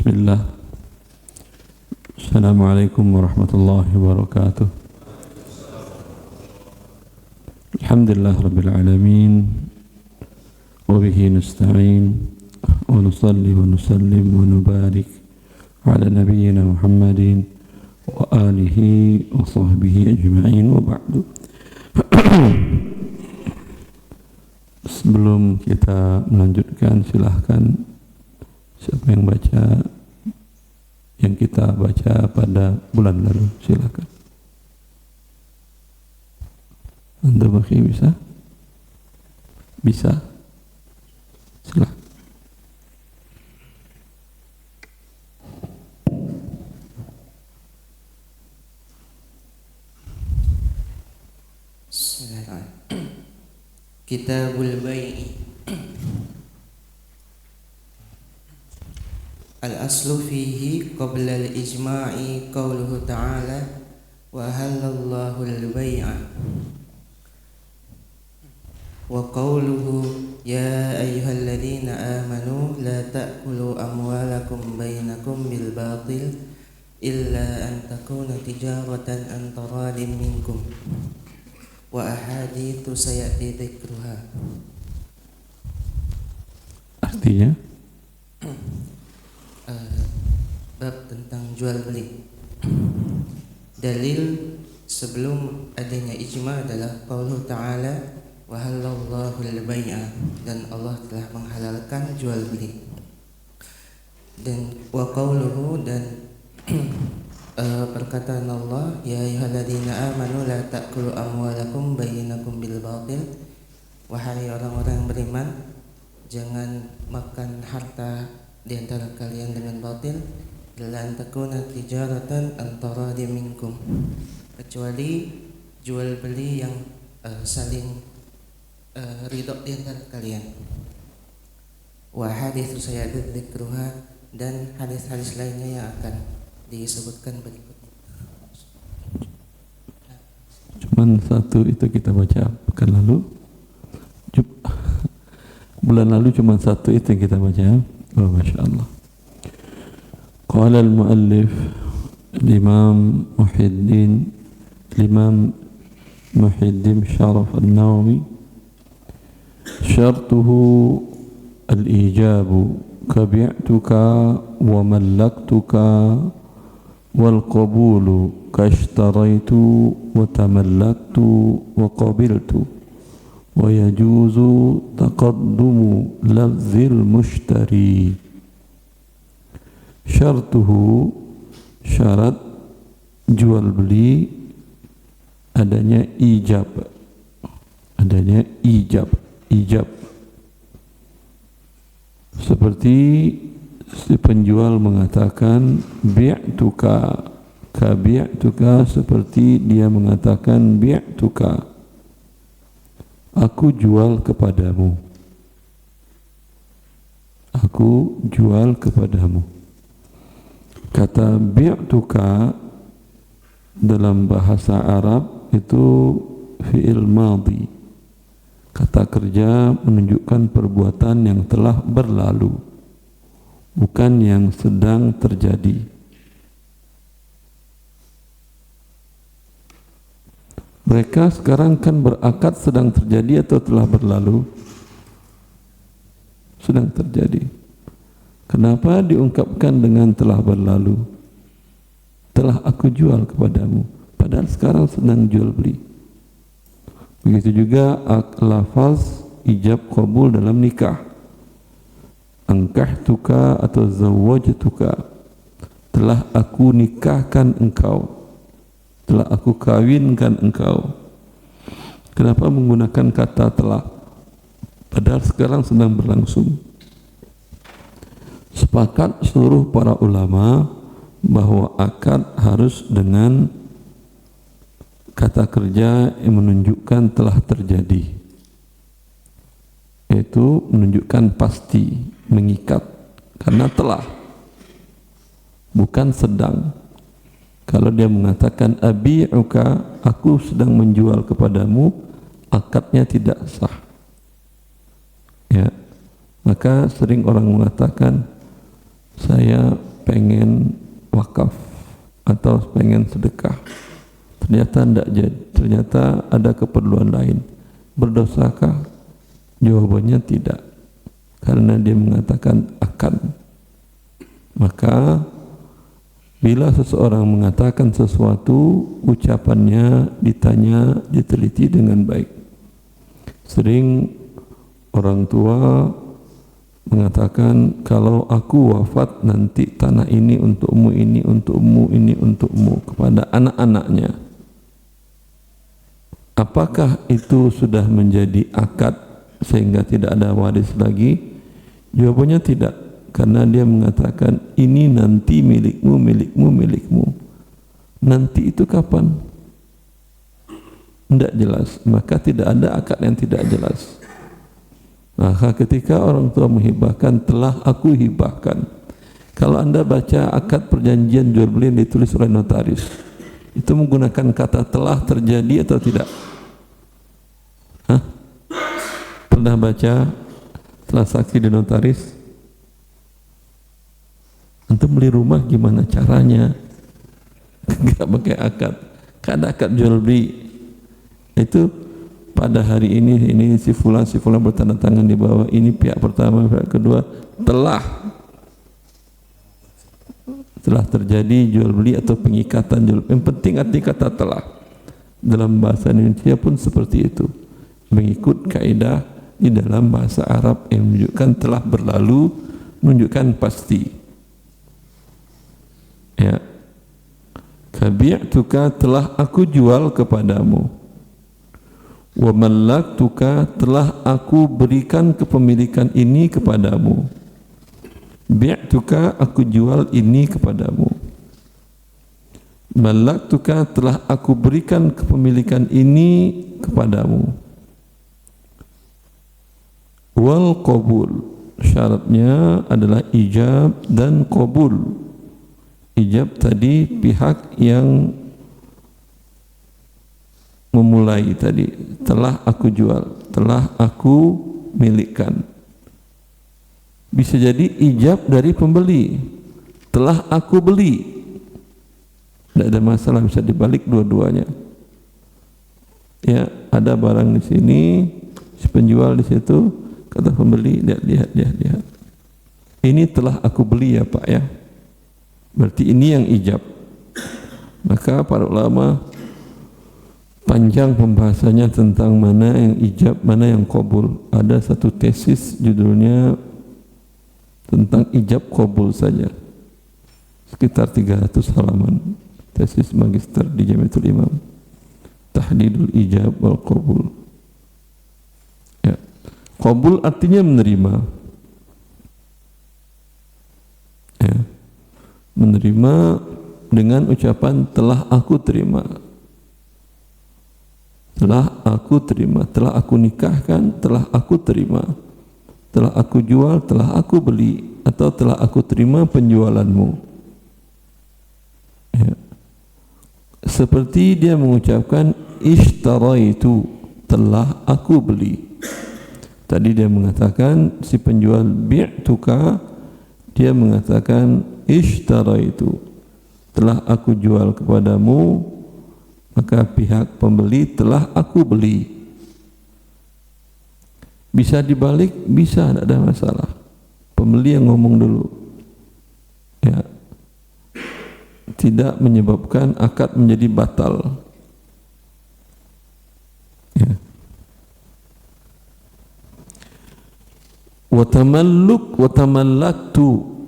Bismillah. Assalamualaikum warahmatullahi wabarakatuh. Alhamdulillah rabbil alamin. Wa bihi nasta'in. Wa nusalli wa nusallim wa nubarik ala nabiyyina Muhammadin wa alihi wa sahbihi ajma'in wa ba'du. Sebelum kita melanjutkan, silahkan siapa yang baca yang kita baca pada bulan lalu, silahkan. Anda bagi bisa? Bisa? Silahkan. Bismillahirrahmanirrahim. Kitabul Bai'i. Al-aslu fihi qabla al-ijma'i qawluhu ta'ala wa halallahu al-bai'a wa qawluhu ya ayyuhalladzina amanu la ta'kulu amwalakum bainakum bil batil illa an takuna tijaratan an taradin minkum wa ahaditsu sayati dzikruha. Artinya bab tentang jual beli. Dalil sebelum adanya ijma adalah qaulul ta'ala wa halallahu al-bai'a, dan Allah telah menghalalkan jual beli. Dan wa qauluhu, dan perkataan Allah ya ayyuhalladzina amanu la ta'kulu amwalakum bainakum bil batil, wahai orang-orang yang beriman, jangan makan harta di antara kalian dengan batil, illa an takuna tijaratan antara minkum, kecuali jual beli yang saling ridho di antara kalian. Wa haditsu sayati dzikruha, dan hadis-hadis lainnya yang akan disebutkan berikutnya. cuman satu itu kita baca pekan lalu, bulan lalu cuma satu itu yang kita baca. Oh, Masya Allah. Qala al-muallif Imam Muhyiddin Syaraf an-Nawawi, syartuhu al-ijabu kabi'tuka wa mallaktuka wal qabulu kashtaraitu wa tamallaktu wa qabiltu wa yajuzu taqaddumu lafzil mushtari. Syartuhu, syarat jual beli adanya ijab, seperti si penjual mengatakan bi'tuka ka bi'tuka, seperti dia mengatakan bi'tuka, aku jual kepadamu, aku jual kepadamu. Kata bi'tuka dalam bahasa Arab itu fi'il madhi, kata kerja menunjukkan perbuatan yang telah berlalu, bukan yang sedang terjadi. Mereka sekarang kan berakad sedang terjadi atau telah berlalu? Sedang terjadi. Kenapa diungkapkan dengan telah berlalu? Telah aku jual kepadamu, padahal sekarang sedang jual beli. Begitu juga lafaz ijab qabul dalam nikah. Ankahtuka atau zawwajtuka, telah aku nikahkan engkau, telah aku kawinkan engkau. Kenapa menggunakan kata telah, padahal sekarang sedang berlangsung? Sepakat seluruh para ulama bahwa akad harus dengan kata kerja yang menunjukkan telah terjadi, yaitu menunjukkan pasti, mengikat, karena telah, bukan sedang. Kalau dia mengatakan abi'uka, aku sedang menjual kepadamu, akadnya tidak sah. Ya, maka sering orang mengatakan saya pengen wakaf atau pengen sedekah, ternyata tidak jadi, ternyata ada keperluan lain, berdosakah? Jawabannya tidak, karena dia mengatakan akan. Maka bila seseorang mengatakan sesuatu, ucapannya ditanya, diteliti dengan baik. Sering orang tua mengatakan, kalau aku wafat nanti tanah ini untukmu, ini untukmu, ini untukmu, kepada anak-anaknya. Apakah itu sudah menjadi akad sehingga tidak ada waris lagi? Jawabannya tidak, karena dia mengatakan ini nanti milikmu, milikmu, milikmu. Nanti itu kapan? Tidak jelas, maka tidak ada akad yang tidak jelas. Maka ketika orang tua menghibahkan, telah aku hibahkan. Kalau Anda baca akad perjanjian jual beli yang ditulis oleh notaris, itu menggunakan kata telah terjadi atau tidak? Hah? Pernah baca transaksi di notaris? Antum beli rumah gimana caranya? Enggak pakai akad. Kan ada akad jual beli. Itu pada hari ini si fulan bertanda tangan di bawah, ini pihak pertama, pihak kedua, telah terjadi jual beli atau pengikatan jual beli. Yang penting arti kata telah. Dalam bahasa Indonesia pun seperti itu, mengikut kaidah di dalam bahasa Arab yang menunjukkan telah berlalu, menunjukkan pasti. Ya, kabi'tuka, telah aku jual kepadamu. Wa mallaktuka, telah aku berikan kepemilikan ini kepadamu. Bi'tuka, aku jual ini kepadamu. Mallaktuka, telah aku berikan kepemilikan ini kepadamu. Wal qabul, syaratnya adalah ijab dan qabul. Ijab tadi pihak yang memulai tadi, telah aku jual, telah aku milikkan. Bisa jadi ijab dari pembeli, telah aku beli. Tidak ada masalah, bisa dibalik dua-duanya. Ya, ada barang di sini, si penjual di situ, kata pembeli, lihat. Ini telah aku beli ya Pak ya. Berarti ini yang ijab. Maka para ulama panjang pembahasannya tentang mana yang ijab, mana yang qabul. Ada satu tesis judulnya tentang ijab qabul saja, sekitar 300 halaman, tesis magister di Jamiatul Imam, Tahdidul Ijab wal Qabul. Ya. Qabul artinya menerima. Ya. Menerima dengan ucapan telah aku terima. Telah aku terima, telah aku nikahkan, telah aku terima, telah aku jual, telah aku beli, atau telah aku terima penjualanmu. Ya. Seperti dia mengucapkan ishtaraitu, telah aku beli. Tadi dia mengatakan si penjual bi'tuka, dia mengatakan ishtaraitu, telah aku jual kepadamu. Maka pihak pembeli, telah aku beli. Bisa dibalik, bisa, tidak ada masalah. Pembeli yang ngomong dulu. Ya. Tidak menyebabkan akad menjadi batal. Ya. Wa tamallaktu.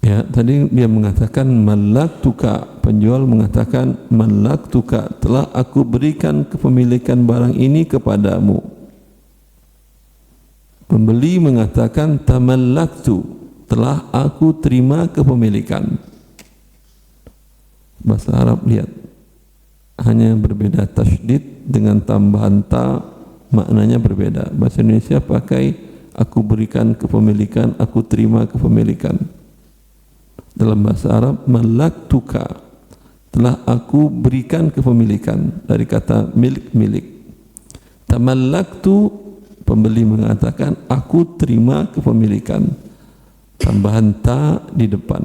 Ya, tadi dia mengatakan mallaktuka, penjual mengatakan mallaktuka, telah aku berikan kepemilikan barang ini kepadamu. Pembeli mengatakan tamallaktu, telah aku terima kepemilikan. Bahasa Arab lihat, hanya berbeda tasydid dengan tambahan ta, maknanya berbeda. Bahasa Indonesia pakai aku berikan kepemilikan, aku terima kepemilikan. Dalam bahasa Arab, malaktuka, telah aku berikan kepemilikan, dari kata milik. Tamallaktu, pembeli mengatakan aku terima kepemilikan. tambahan ta di depan.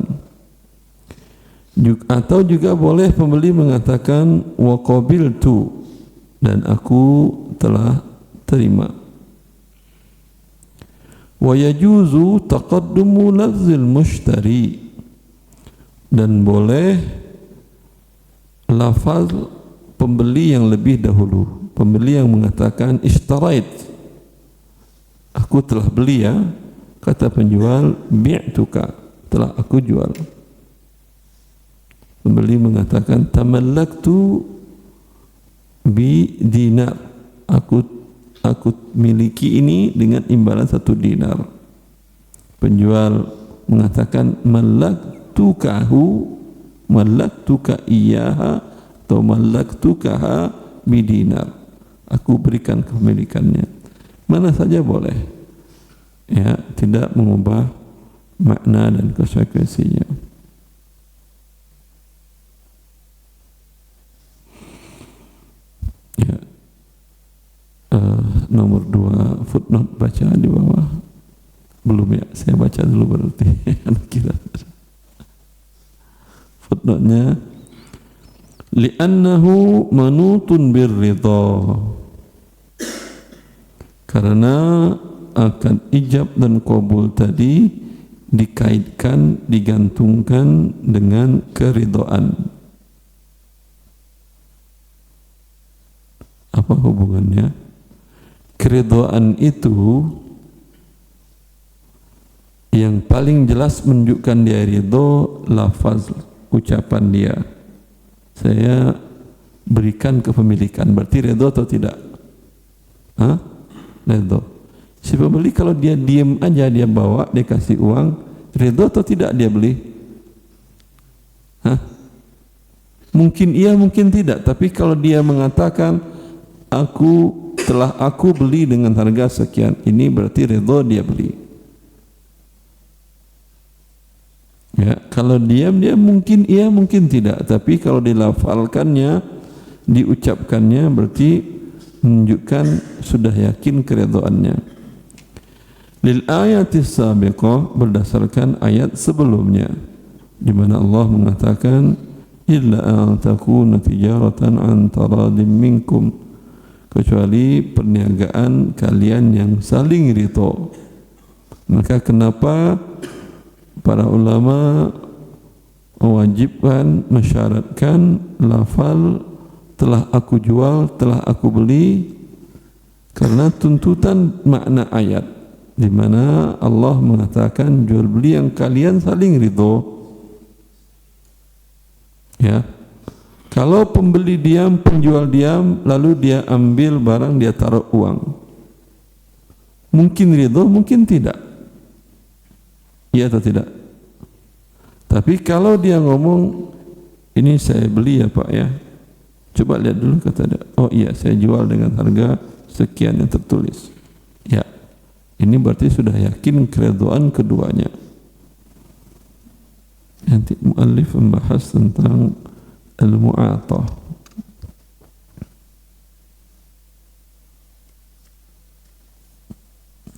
Atau juga boleh pembeli mengatakan wa qabiltu, dan aku telah terima. Wa yajuzu taqaddumu lafzil mushtari, dan boleh lafaz pembeli yang lebih dahulu. Pembeli yang mengatakan ishtarait, aku telah beli ya. Kata penjual bi'tuka, telah aku jual. Pembeli mengatakan tamallaktu bi dinar, aku miliki ini dengan imbalan 1 dinar. Penjual mengatakan mallaktuka iyaha atau mallaktukaha bi dinar, aku berikan kepemilikannya. Mana saja boleh, ya, tidak mengubah makna dan konsekuensinya. Ya, nomor 2 footnote baca di bawah. Belum ya, saya baca dulu berarti. Kira footnote-nya, li'annahu manutun birridha, karena akad ijab dan qabul tadi dikaitkan, digantungkan dengan keridhaan. Apa hubungannya? Keridhaan itu yang paling jelas menunjukkan dia ridho, lafaz ucapan dia, saya berikan kepemilikan, berarti ridho atau tidak? Ridho. Si pembeli kalau dia diam aja, dia bawa, dia kasih uang, ridho atau tidak dia beli? Mungkin iya, mungkin tidak. Tapi kalau dia mengatakan aku beli dengan harga sekian, ini berarti ridho, dia beli. Ya, kalau diam dia mungkin iya, mungkin tidak. Tapi kalau dilafalkannya, diucapkannya, berarti menunjukkan sudah yakin keridhoannya. Lil ayatis sabiqah, berdasarkan ayat sebelumnya, di mana Allah mengatakan illa an takuna tijaratan an taradim minkum, kecuali perniagaan kalian yang saling ridho. Maka kenapa para ulama mewajibkan, mensyaratkan lafal telah aku jual, telah aku beli, karena tuntutan makna ayat di mana Allah mengatakan jual beli yang kalian saling ridho. Ya, kalau pembeli diam, penjual diam, lalu dia ambil barang, dia taruh uang, mungkin ridho, mungkin tidak. Iya atau tidak? Tapi kalau dia ngomong, ini saya beli ya Pak ya, coba lihat dulu, kata dia, oh iya saya jual dengan harga sekian yang tertulis. Ya, ini berarti sudah yakin keridhaan keduanya. Nanti muallif membahas tentang al-mu'atah.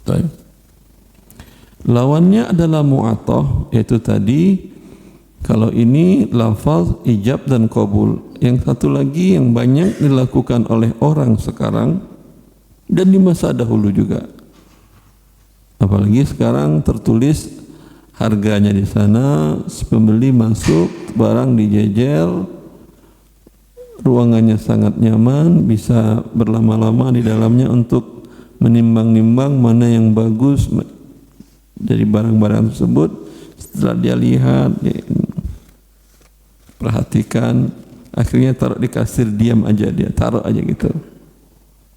Baik. Lawannya adalah mu'atah, yaitu tadi kalau ini lafaz ijab dan qabul. Yang satu lagi yang banyak dilakukan oleh orang sekarang dan di masa dahulu juga. Apalagi sekarang tertulis harganya di sana, si pembeli masuk, barang dijejer, ruangannya sangat nyaman, bisa berlama-lama di dalamnya untuk menimbang-nimbang mana yang bagus dari barang-barang tersebut. Setelah dia lihat, dia perhatikan, akhirnya taruh di kasir, diam aja, dia taruh aja gitu.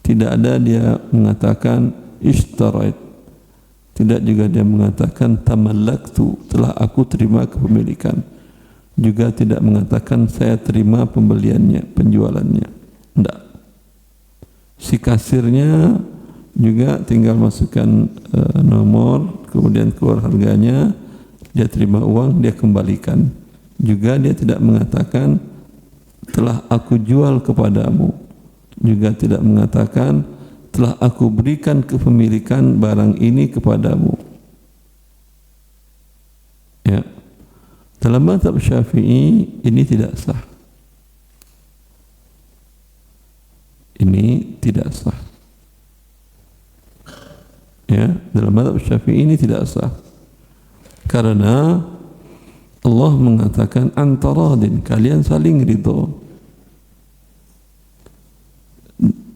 Tidak ada dia mengatakan ishtarait, tidak juga dia mengatakan tamallaktu, telah aku terima kepemilikan, juga tidak mengatakan saya terima pembeliannya, penjualannya. Tidak. Si kasirnya juga tinggal masukkan nomor, kemudian keluar harganya, dia terima uang, dia kembalikan. Juga dia tidak mengatakan telah aku jual kepadamu, juga tidak mengatakan telah aku berikan kepemilikan barang ini kepadamu. Ya. Dalam mazhab Syafi'i ini tidak sah. Ini tidak sah. Ya, dalam mazhab Syafi'i ini tidak sah. Karena Allah mengatakan antaradin, kalian saling ridho.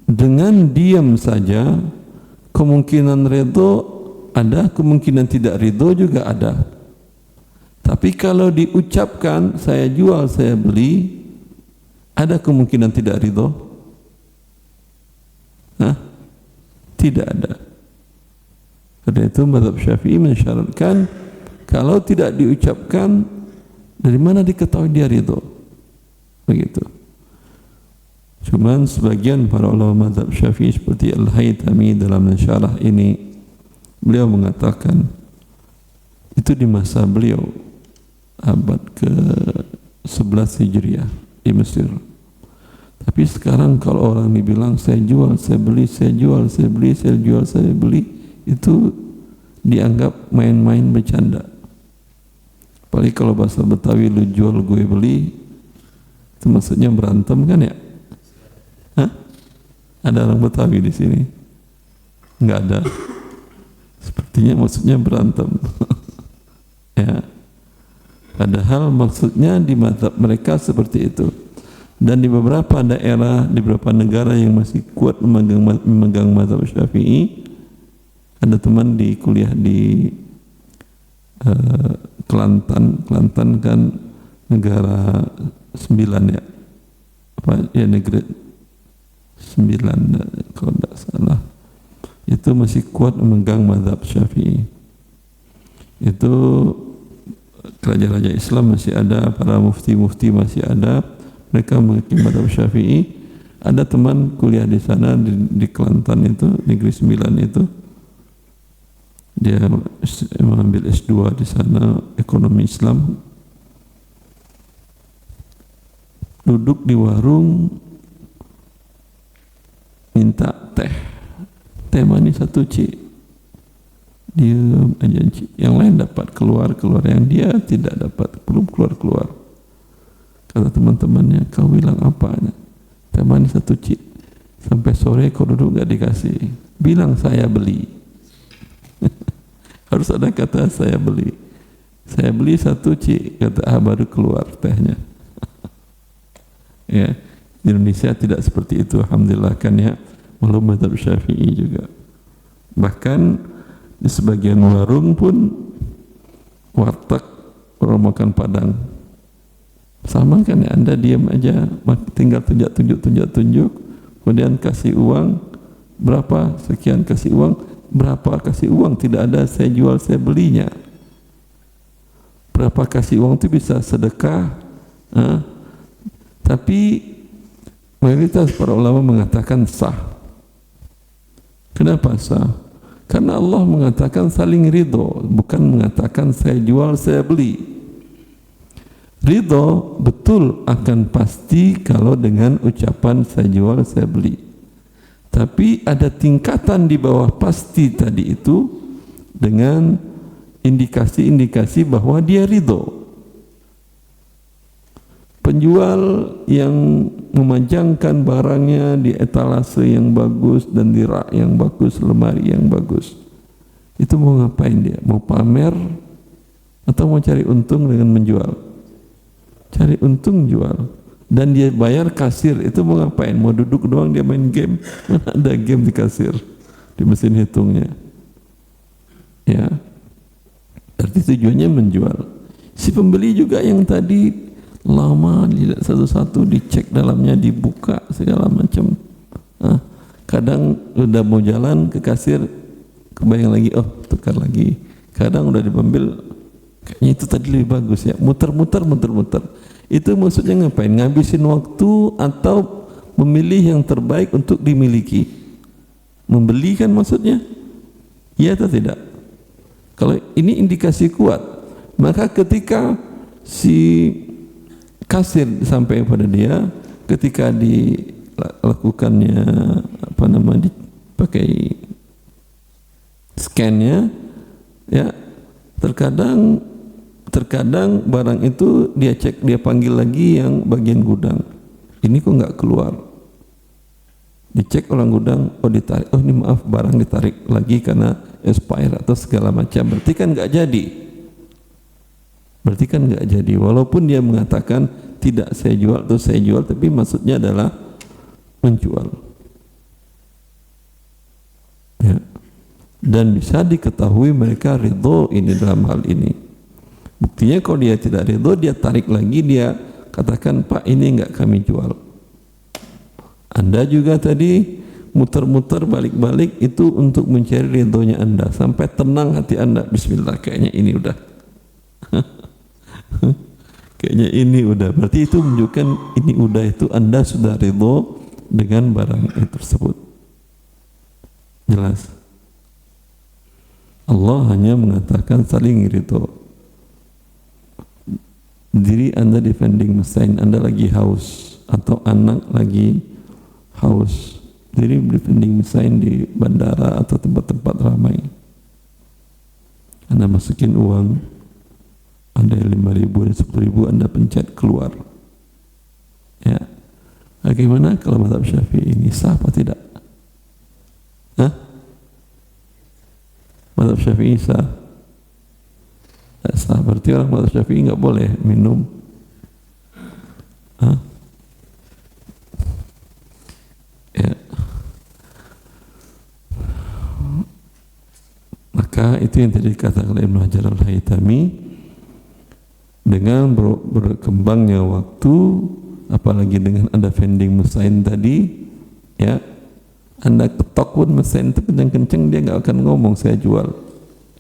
Dengan diam saja kemungkinan ridho ada, kemungkinan tidak ridho juga ada. Tapi kalau diucapkan saya jual, saya beli, ada kemungkinan tidak ridho? Hah? Tidak ada. Karena itu mazhab Syafi'i mensyaratkan kalau tidak diucapkan, dari mana diketahui dia ridho? Begitu. Cuman sebagian para ulama mazhab Syafi'i seperti Al-Haythami dalam syarah ini, beliau mengatakan itu di masa beliau abad ke-11 Hijriah di Mesir. Tapi sekarang kalau orang dibilang saya jual, saya beli, saya jual, saya beli, saya jual, saya beli, itu dianggap main-main bercanda. Apalagi kalau bahasa Betawi, lu jual gue beli, itu maksudnya berantem kan ya? Hah? Ada orang Betawi di sini? Enggak ada. Sepertinya maksudnya berantem. Ya. Padahal maksudnya di mazhab mereka seperti itu. Dan di beberapa daerah, di beberapa negara yang masih kuat memegang mazhab Syafi'i, ada teman di kuliah di Kelantan kan negara 9 ya, apa ya, negeri 9 kalau tidak salah, itu masih kuat memegang mazhab Syafi'i. Itu raja-raja Islam masih ada, para mufti-mufti masih ada, mereka mengakim mazhab Syafi'i. Ada teman kuliah di sana di Kelantan itu, negeri 9 itu, dia mengambil S2 di sana, ekonomi Islam. Duduk di warung minta teh manis 1 cik, diam aja cik. Yang lain dapat keluar, yang dia tidak dapat, belum keluar. Kata teman-temannya, kau bilang apa? Teh manis 1 cik, sampai sore kau duduk gak dikasih. Bilang saya beli. Harus ada kata saya beli. Saya beli 1 cik, kata baru keluar tehnya. Ya, di Indonesia tidak seperti itu, alhamdulillah kan ya. Walau mazhab Syafi'i juga. Bahkan di sebagian warung pun, warteg, orang makan Padang, sama kan ya, Anda diam aja, tinggal tunjuk, kemudian kasih uang berapa, sekian kasih uang, berapa kasih uang, tidak ada saya jual saya belinya. Berapa kasih uang itu bisa sedekah, tapi mayoritas para ulama mengatakan sah. Kenapa sah? Karena Allah mengatakan saling ridho, bukan mengatakan saya jual saya beli. Ridho betul akan pasti kalau dengan ucapan saya jual saya beli. Tapi ada tingkatan di bawah pasti tadi itu dengan indikasi-indikasi bahwa dia ridho. Penjual yang memajangkan barangnya di etalase yang bagus dan di rak yang bagus, lemari yang bagus, itu mau ngapain dia? Mau pamer atau mau cari untung dengan menjual? Cari untung jual. Dan dia bayar kasir, itu mau ngapain? Mau duduk doang dia main game? Mana ada game di kasir, di mesin hitungnya? Ya, berarti tujuannya menjual. Si pembeli juga yang tadi lama lihat satu-satu, dicek dalamnya, dibuka segala macam. Kadang udah mau jalan ke kasir, kebayang lagi, oh tukar lagi. Kadang udah diambil, kayaknya itu tadi lebih bagus ya, muter-muter. Itu maksudnya ngapain? Ngabisin waktu atau memilih yang terbaik untuk dimiliki? Membeli kan maksudnya? Iya atau tidak? Kalau ini indikasi kuat, maka ketika si kasir sampai pada dia, ketika dilakukannya dipakai scan-nya, ya terkadang terkadang barang itu dia cek, dia panggil lagi yang bagian gudang, ini kok nggak keluar, dicek orang gudang, oh ditarik, oh ini maaf barang ditarik lagi karena expire atau segala macam, berarti kan nggak jadi, walaupun dia mengatakan tidak saya jual atau saya jual, tapi maksudnya adalah menjual, ya. Dan bisa diketahui mereka ridho ini dalam hal ini. Buktinya kalau dia tidak ridho, dia tarik lagi, dia katakan Pak ini enggak kami jual. Anda juga tadi muter-muter balik-balik itu untuk mencari ridhonya Anda, sampai tenang hati Anda, bismillah kayaknya ini udah kayaknya ini udah, berarti itu menunjukkan ini udah, itu Anda sudah ridho dengan barang tersebut. Jelas. Allah hanya mengatakan saling ridho. Diri Anda di vending machine, Anda lagi haus, atau anak lagi haus, diri di vending machine di bandara atau tempat-tempat ramai, Anda masukin uang, ada 5.000 dan 10.000, Anda pencet keluar, ya. Bagaimana kalau mazhab Syafi'i ini sah apa tidak? Mazhab Syafi'i sah? Tidak sah. Berarti orang mazhab Syafi'i nggak boleh minum. Ya. Maka itu yang tadi dikatakan oleh Ibnu Hajar Al-Haytami, dengan berkembangnya waktu, apalagi dengan ada vending machine tadi, ya, Anda ketok pun mesin itu kenceng-kenceng, dia nggak akan ngomong saya jual,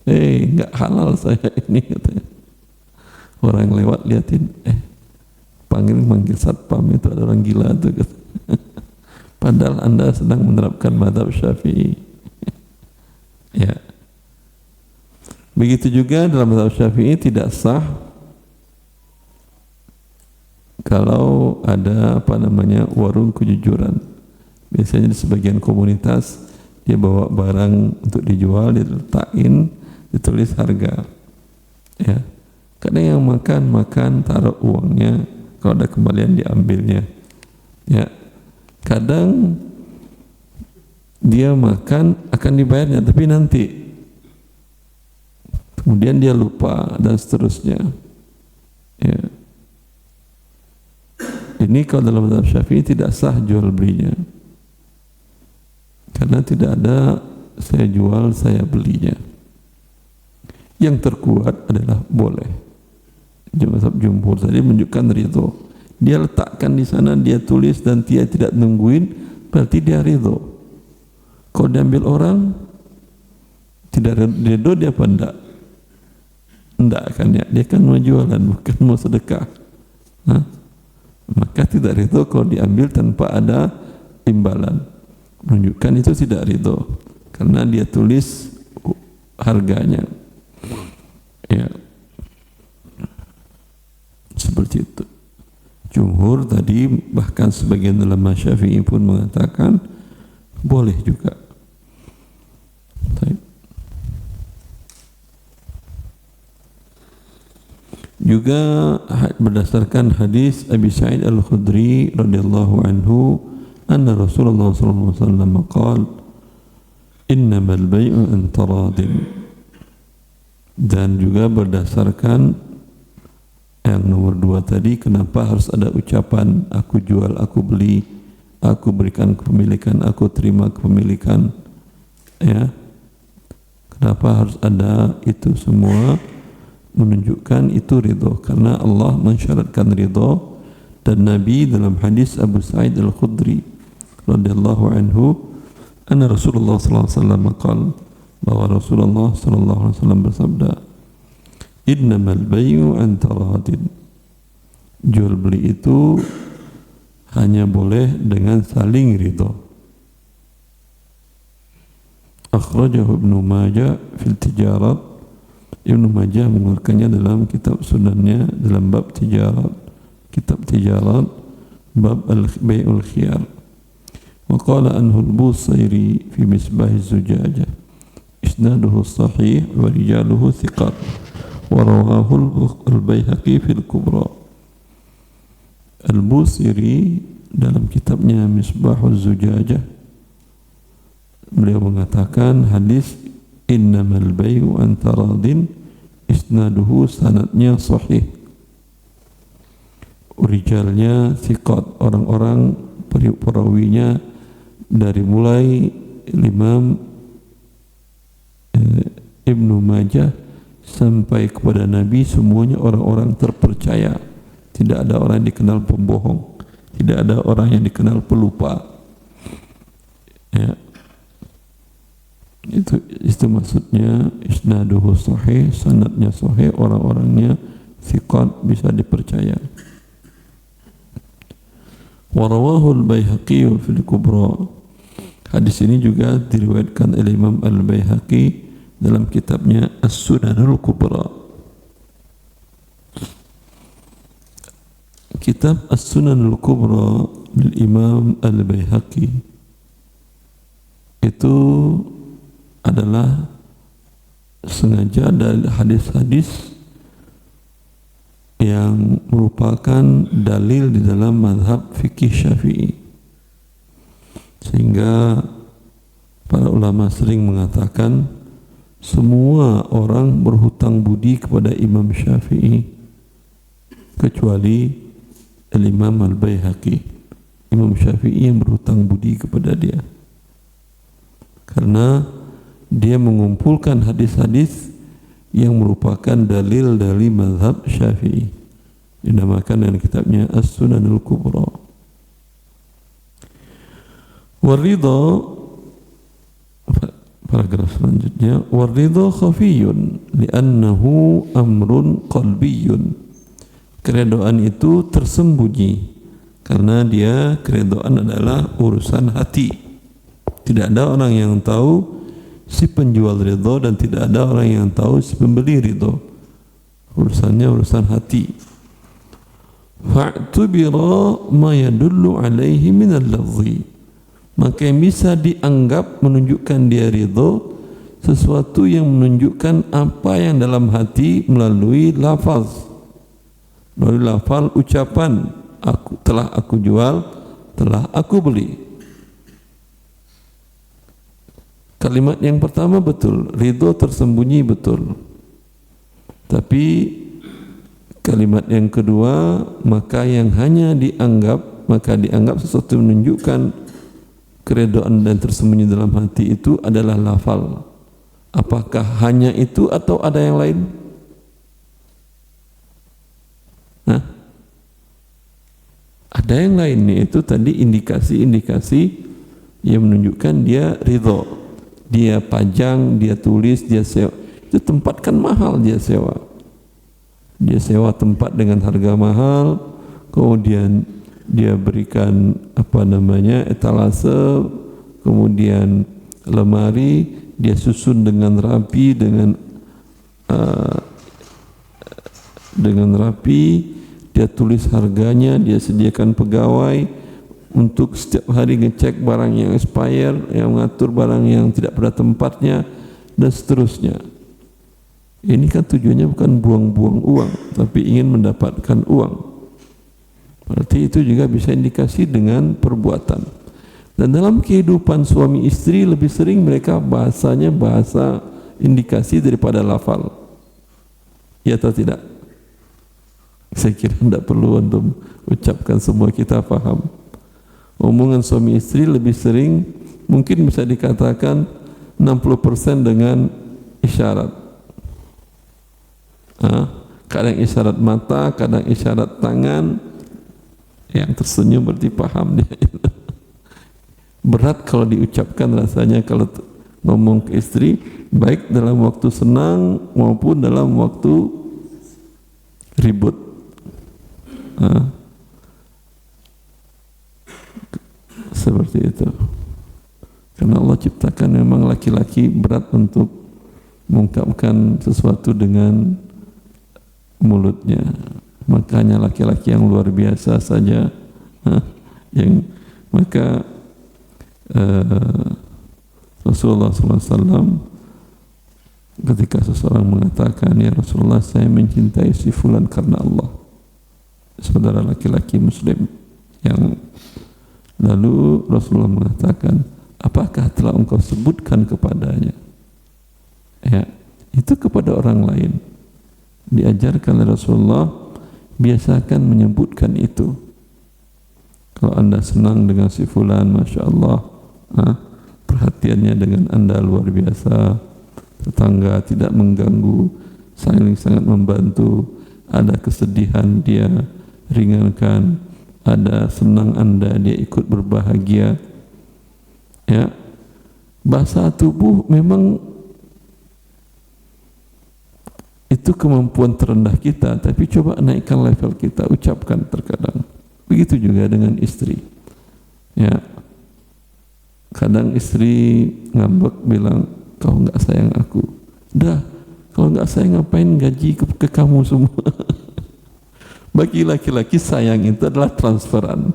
nggak halal saya ini, katanya. Orang yang lewat liatin, manggil satpam, itu ada orang gila tuh, padahal Anda sedang menerapkan mazhab Syafi'i. Ya. Begitu juga dalam mazhab Syafi'i tidak sah kalau ada warung kejujuran. Biasanya di sebagian komunitas dia bawa barang untuk dijual, dia letakin, ditulis harga, ya. Kadang yang makan taruh uangnya, kalau ada kembalian diambilnya, ya. Kadang dia makan akan dibayarnya, tapi nanti, kemudian dia lupa dan seterusnya, ya. Ini kalau dalam mazhab Syafi'i tidak sah jual belinya, karena tidak ada saya jual saya belinya. Yang terkuat adalah boleh. Mazhab jumhur tadi menunjukkan ridho. Dia letakkan di sana, dia tulis dan dia tidak nungguin, berarti dia ridho. Kalau diambil orang tidak ridho, dia apa enggak? Enggak kan ya, dia kan mau jualan bukan mau sedekah. Maka tidak ridho kalau diambil tanpa ada imbalan. Menunjukkan itu tidak ridho karena dia tulis harganya, ya, seperti itu. Jumhur tadi, bahkan sebagian ulama Syafi'i pun mengatakan boleh juga. Juga berdasarkan hadis Abi Sa'id Al-Khudri radhiyallahu anhu, anna Rasulullah sallallahu alaihi wasallam qala innamal bai'u an taradin. Dan juga berdasarkan yang nomor 2 tadi, kenapa harus ada ucapan aku jual, aku beli, aku berikan kepemilikan, aku terima kepemilikan, ya. Kenapa harus ada itu semua? Menunjukkan itu ridho, karena Allah mensyaratkan ridho. Dan Nabi dalam hadis Abu Sa'id Al-Khudri radhiyallahu anhu, anna Rasulullah sallallahu alaihi wasallam qala, bahwa Rasulullah sallallahu alaihi wasallam bersabda, innamal bai'u an taradin. Jual beli itu hanya boleh dengan saling ridho. Akhrajahu Ibnu Majah fil tijarat. Ibnu Majah mengeluarkannya dalam kitab sunannya dalam bab tijarat, kitab tijarat, bab al-bai'ul khiyar. Wa qala anhu al-Busairi fi Misbah az-Zujajah, isnaduhu sahih wa rijaluhu thiqat. wa rawahu al-Baihaqi fil Kubra. Al-Busiri dalam kitabnya Misbahuz Zujajah beliau mengatakan hadis innamal bai'u antaradin isnaduhu sanadnya sahih, rijalnya thiqat, orang-orang perawinya dari mulai Imam Ibnu Majah sampai kepada Nabi semuanya orang-orang terpercaya. Tidak ada orang yang dikenal pembohong, tidak ada orang yang dikenal pelupa. Ya. Itu maksudnya isnaduhu sahih, sanadnya sahih, orang-orangnya thiqat, bisa dipercaya. Wa rawahu al-Baihaqi fil Kubra. Hadis ini juga diriwayatkan oleh Imam Al-Baihaqi dalam kitabnya As-Sunanul Kubra. Kitab As-Sunanul Kubra dari Imam Al-Baihaqi itu adalah sengaja dari hadis-hadis yang merupakan dalil di dalam mazhab fikih Syafi'i, sehingga para ulama sering mengatakan semua orang berhutang budi kepada Imam Syafi'i kecuali Imam Al-Baihaqi. Imam Syafi'i yang berhutang budi kepada dia karena dia mengumpulkan hadis-hadis yang merupakan dalil dari mazhab Syafi'i. Dinamakan dengan kitabnya As-Sunanul Kubra. Waridha, paragraf selanjutnya, waridha khafiyun li'annahu amrun qalbiyun. Keredoan itu tersembunyi karena dia, keredoan adalah urusan hati. Tidak ada orang yang tahu si penjual ridho dan tidak ada orang yang tahu si pembeli ridho. Urusannya urusan hati. Fa'tubira ma yadullu alaihi min al-lafzi. Maka yang bisa dianggap menunjukkan dia ridho sesuatu yang menunjukkan apa yang dalam hati melalui lafaz. Melalui lafaz ucapan, telah aku jual, telah aku beli. Kalimat yang pertama betul, ridho tersembunyi betul. Tapi kalimat yang kedua, maka yang hanya dianggap, maka dianggap sesuatu yang menunjukkan keridhaan dan tersembunyi dalam hati itu adalah lafal. Apakah hanya itu atau ada yang lain? Hah? Ada yang lain, itu tadi indikasi-indikasi yang menunjukkan dia ridho. Dia pajang, dia tulis, dia sewa. Itu tempat kan mahal dia sewa. Dia sewa tempat dengan harga mahal, kemudian dia berikan etalase, kemudian lemari, dia susun dengan rapi, dengan rapi, dia tulis harganya, dia sediakan pegawai untuk setiap hari ngecek barang yang expire, yang mengatur barang yang tidak pada tempatnya, dan seterusnya. Ini kan tujuannya bukan buang-buang uang, tapi ingin mendapatkan uang. Berarti itu juga bisa indikasi dengan perbuatan. Dan dalam kehidupan suami istri lebih sering mereka bahasanya bahasa indikasi daripada lafal. Ya atau tidak? Saya kira tidak perlu untuk ucapkan, semua kita paham. Omongan suami istri lebih sering mungkin bisa dikatakan 60% dengan isyarat. Kadang isyarat mata, kadang isyarat tangan. Yang tersenyum berarti paham dia. Berat kalau diucapkan rasanya kalau ngomong ke istri, baik dalam waktu senang maupun dalam waktu ribut. Seperti itu. Karena Allah ciptakan memang laki-laki berat untuk mengungkapkan sesuatu dengan mulutnya. Makanya laki-laki yang luar biasa saja, maka Rasulullah SAW ketika seseorang mengatakan, ya Rasulullah, saya mencintai si fulan karena Allah, saudara laki-laki muslim, yang lalu Rasulullah mengatakan, apakah telah engkau sebutkan kepadanya? Ya, itu kepada orang lain. Diajarkan oleh Rasulullah, biasakan menyebutkan itu. Kalau anda senang dengan si fulan, Masya Allah, perhatiannya dengan anda luar biasa, tetangga tidak mengganggu, saling sangat membantu, ada kesedihan dia ringankan, ada senang anda dia ikut berbahagia. Ya, bahasa tubuh memang itu kemampuan terendah kita, tapi coba naikkan level kita, ucapkan terkadang. Begitu juga dengan istri. Ya, kadang istri ngambek bilang, kau nggak sayang aku. Dah, kalau nggak sayang ngapain gaji ke kamu semua? Bagi laki-laki sayang itu adalah transferan.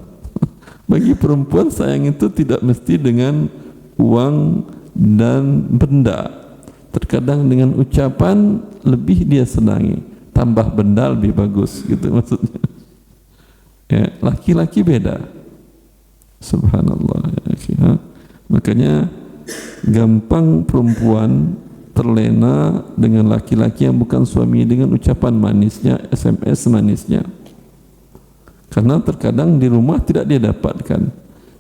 Bagi perempuan sayang itu tidak mesti dengan uang dan benda. Terkadang dengan ucapan lebih dia senangi, tambah benda lebih bagus, gitu maksudnya. Ya, laki-laki beda. Subhanallah. Ya. Makanya gampang perempuan terlena dengan laki-laki yang bukan suami dengan ucapan manisnya, SMS manisnya. Karena terkadang di rumah tidak dia dapatkan.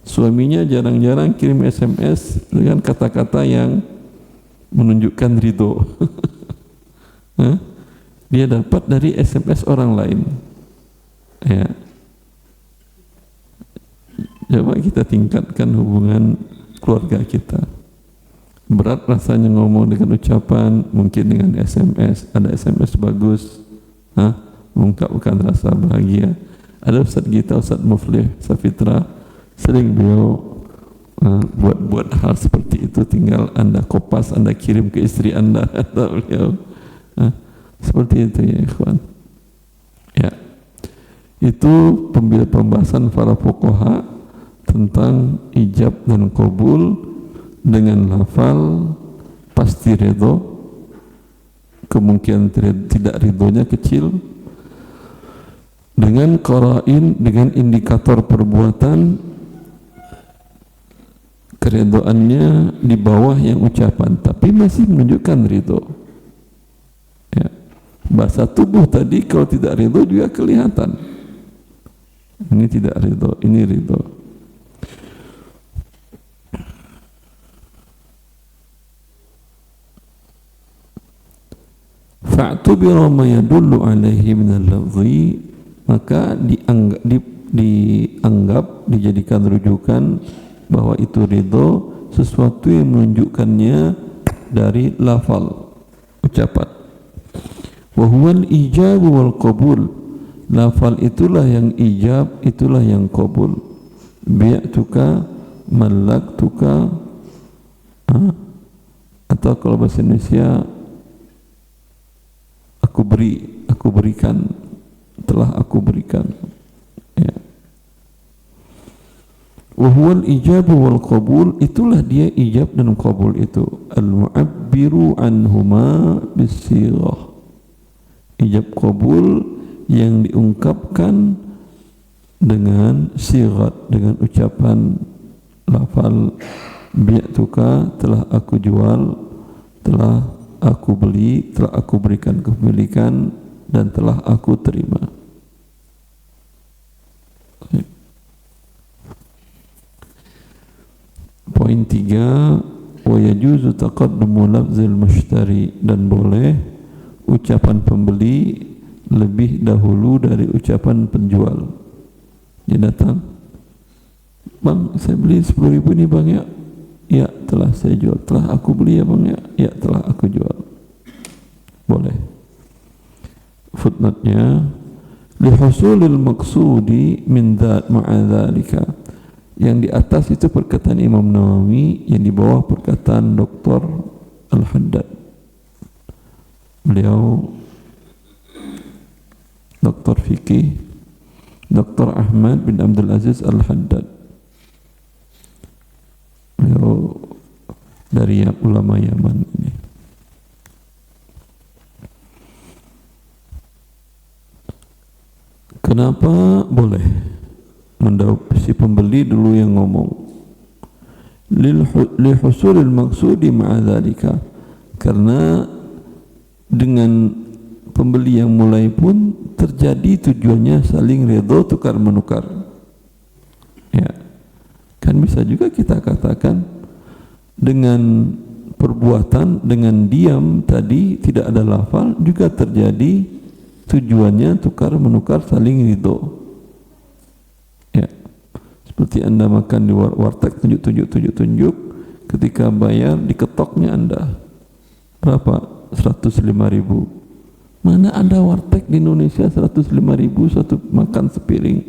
Suaminya jarang-jarang kirim SMS dengan kata-kata yang menunjukkan ridho. Dia dapat dari SMS orang lain. Ya. Coba kita tingkatkan hubungan keluarga kita. Berat rasanya ngomong dengan ucapan, mungkin dengan SMS. Ada SMS bagus, mengungkapkan rasa bahagia. Ada Ustaz kita, Ustaz Muflih Safitra, sering beliau buat hal seperti itu. Tinggal anda kopas, anda kirim ke istri anda, kata beliau. Seperti itu ya ikhwan. Ya, itu pembahasan para fuqaha tentang ijab dan qabul dengan lafal pasti ridho, kemungkinan tidak ridhonya kecil, dengan qarain, dengan indikator perbuatan keridhoannya di bawah yang ucapan, tapi masih menunjukkan ridho. Ya. Bahasa tubuh tadi kalau tidak ridho juga kelihatan. Ini tidak ridho, ini ridho. Fa'tubira ma yadullu alaihi min al-lafzi, maka dianggap dijadikan rujukan bahwa itu ridho sesuatu yang menunjukkannya dari lafal ucapan. Wa huwal ijab wal qabul, lafal itulah yang ijab, itulah yang qabul. Bi'tuka, malaktuka, atau kalau bahasa Indonesia aku berikan, telah aku berikan. Ya. Wa huwal ijab wal qabul, itulah dia ijab dan qabul itu. Al-mu'abbiru anhuma bisirah, ijab qabul yang diungkapkan dengan sirat, dengan ucapan lafal bi'tuka, telah aku jual, telah aku beli, telah aku berikan kepemilikan, dan telah aku terima. Poin 3, wa yajuzu taqaddumu lafzil mushtari, dan boleh ucapan pembeli lebih dahulu dari ucapan penjual. Dia datang, bang, saya beli 10.000 nih bang ya. Ya, telah saya jual. Telah aku beli ya bang ya. Ya, telah aku jual. Boleh. Footnote-nya, lihusulil maqsudi min dzat ma'adzalika. Yang di atas itu perkataan Imam Nawawi, yang di bawah perkataan Dr. Al-Haddad. Beliau Dr. Fikih, Dr. Ahmad bin Abdul Aziz Al-Haddad. Beliau dari ulama Yaman ini. Kenapa boleh? Si pembeli dulu yang ngomong. Lihusulil maksudi ma'adzalika, karena dengan pembeli yang mulai pun terjadi tujuannya saling redha tukar menukar. Ya, kan bisa juga kita katakan dengan perbuatan, dengan diam tadi tidak ada lafal juga terjadi tujuannya tukar menukar saling ridho. Ya, seperti Anda makan di warteg tunjuk, ketika bayar diketoknya Anda berapa? 105.000. Mana ada warteg di Indonesia 105.000 satu makan sepiring?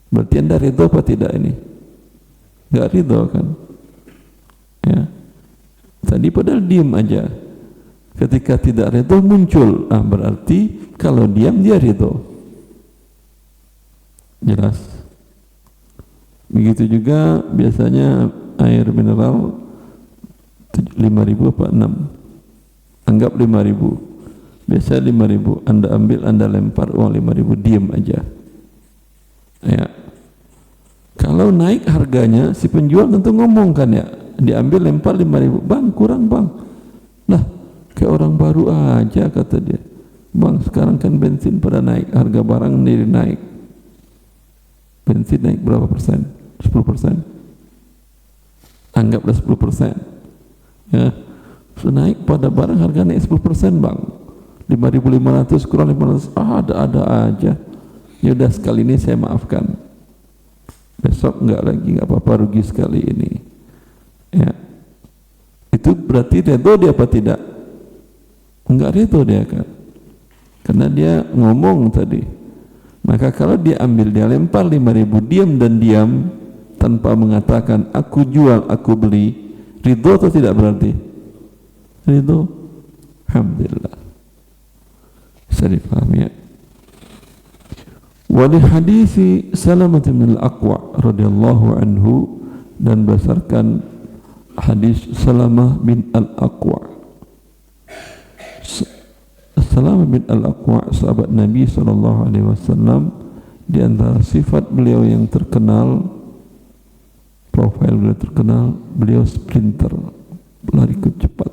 Berarti Anda ridho apa tidak ini? Gak ridho kan? Ya, tadi padahal diam aja. Ketika tidak ridho muncul, berarti kalau diam dia ridho. Jelas. Begitu juga biasanya air mineral 5.000 apa 6? Anggap 5.000. Biasa 5.000. Anda ambil, Anda lempar uang 5.000, diam aja. Ya. Kalau naik harganya, si penjual tentu ngomong kan ya, diambil lempar 5.000, bang kurang bang. Lah, kayak orang baru aja kata dia. Bang, sekarang kan bensin pada naik, harga barang sendiri naik. Bensin naik berapa persen? 10%. Anggaplah 10%. Ya, naik pada barang harga naik 10% bang. 5.500 kurang 500, ada aja. Ya udah sekali ini saya maafkan. Besok enggak lagi, enggak apa-apa, rugi sekali ini. Ya, itu berarti ridho dia apa tidak? Enggak ridho dia kan, karena dia ngomong tadi. Maka kalau dia ambil, dia lempar 5.000, diam dan diam tanpa mengatakan aku jual, aku beli, ridho atau tidak berarti? Ridho. Alhamdulillah. Bisa dipahami ya. Wali hadisi Salamah bin al-Aqwa radhiyallahu anhu, dan berdasarkan hadis Salamah bin al-Aqwa. Salamah bin al-Aqwa sahabat Nabi SAW. Di antara sifat beliau yang terkenal, profil beliau terkenal, beliau sprinter, lari cepat.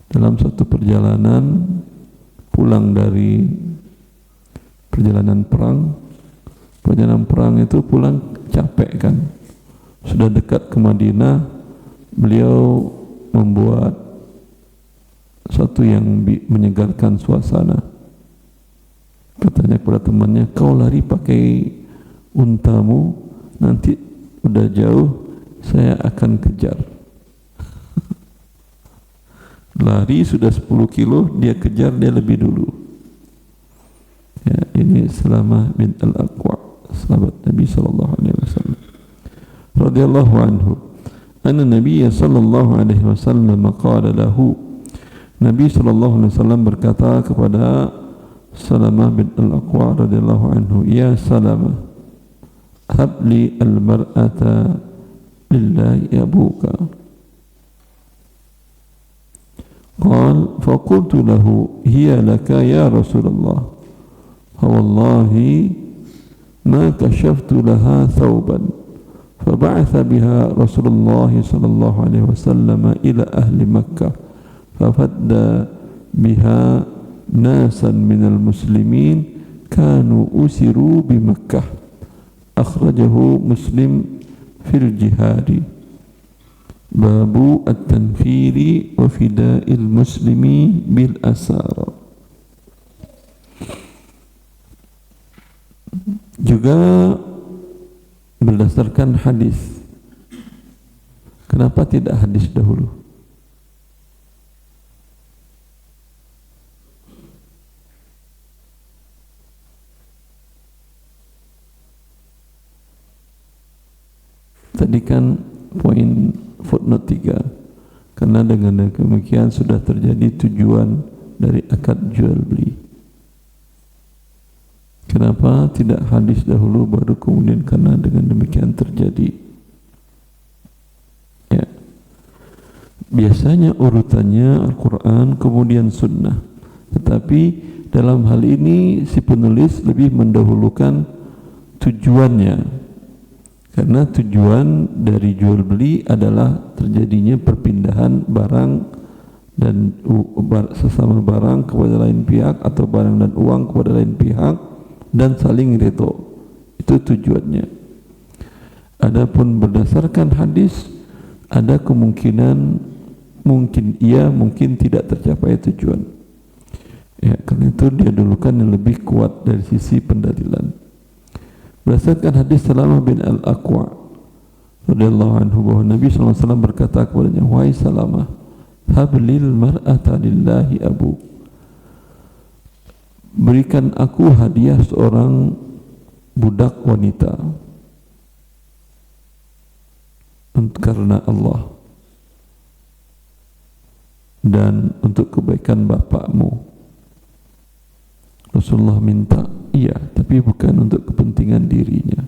Dalam satu perjalanan pulang dari perjalanan perang itu pulang capek kan, sudah dekat ke Madinah, beliau membuat satu yang menyegarkan suasana. Katanya kepada temannya, kau lari pakai untamu, nanti udah jauh saya akan kejar. Lari sudah 10 kilo, dia kejar, dia lebih dulu. Ya, ini Salamah bin al-Aqwa, sahabat Nabi sallallahu alaihi wasallam. Radhiyallahu anhu. Anna Nabi sallallahu alaihi wasallam qala lahu. Nabi sallallahu alaihi wasallam berkata kepada Salamah bin al-Aqwa radhiyallahu anhu, ya Salamah, habli al-mar'ata lillahi abuka. قال فقلت له هي لك يا رسول الله فوالله ما كشفت لها ثوبا فبعث بها رسول الله صلى الله عليه وسلم إلى أهل مكة ففدى بها ناسا من المسلمين كانوا أسروا بمكة أخرجه مسلم في الجهاد. Babu at-tanfiri wa fida'il muslimi bil asara. Juga berdasarkan hadis. Kenapa tidak hadis dahulu? Tadi kan poin footnote 3, karena dengan demikian sudah terjadi tujuan dari akad jual beli. Kenapa tidak hadis dahulu baru kemudian karena dengan demikian terjadi? Ya, biasanya urutannya Al-Quran kemudian Sunnah, tetapi dalam hal ini si penulis lebih mendahulukan tujuannya, karena tujuan dari jual beli adalah terjadinya perpindahan barang dan sesama barang kepada lain pihak, atau barang dan uang kepada lain pihak, dan saling ridho. Itu tujuannya. Adapun berdasarkan hadis, ada kemungkinan mungkin iya, mungkin tidak tercapai tujuan. Ya, karena itu dia dulukan yang lebih kuat dari sisi pendalilan. Berdasarkan hadis Salamah bin Al-Aqwa radhiyallahu anhu, bahwa Nabi SAW berkata kepadanya, wahai Salamah, hablil mar'ata lillahi abu, berikan aku hadiah seorang budak wanita karena Allah dan untuk kebaikan bapakmu. Rasulullah minta, iya, tapi bukan untuk kepentingan dirinya.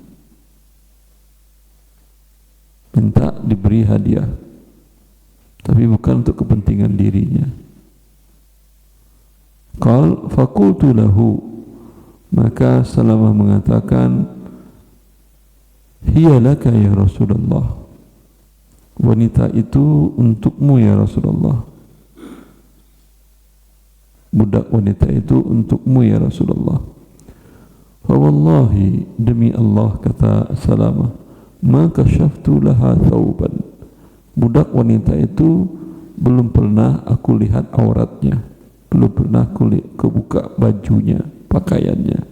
Minta diberi hadiah, tapi bukan untuk kepentingan dirinya. Qal faqultu lahu, maka Salamah mengatakan, hiya laka ya Rasulullah, wanita itu untukmu ya Rasulullah, budak wanita itu untukmu ya Rasulullah. Fa wallahi, demi Allah, kata Salamah, ma kasyaftu laha thawban, budak wanita itu belum pernah aku lihat auratnya, belum pernah aku kebuka bajunya, pakaiannya.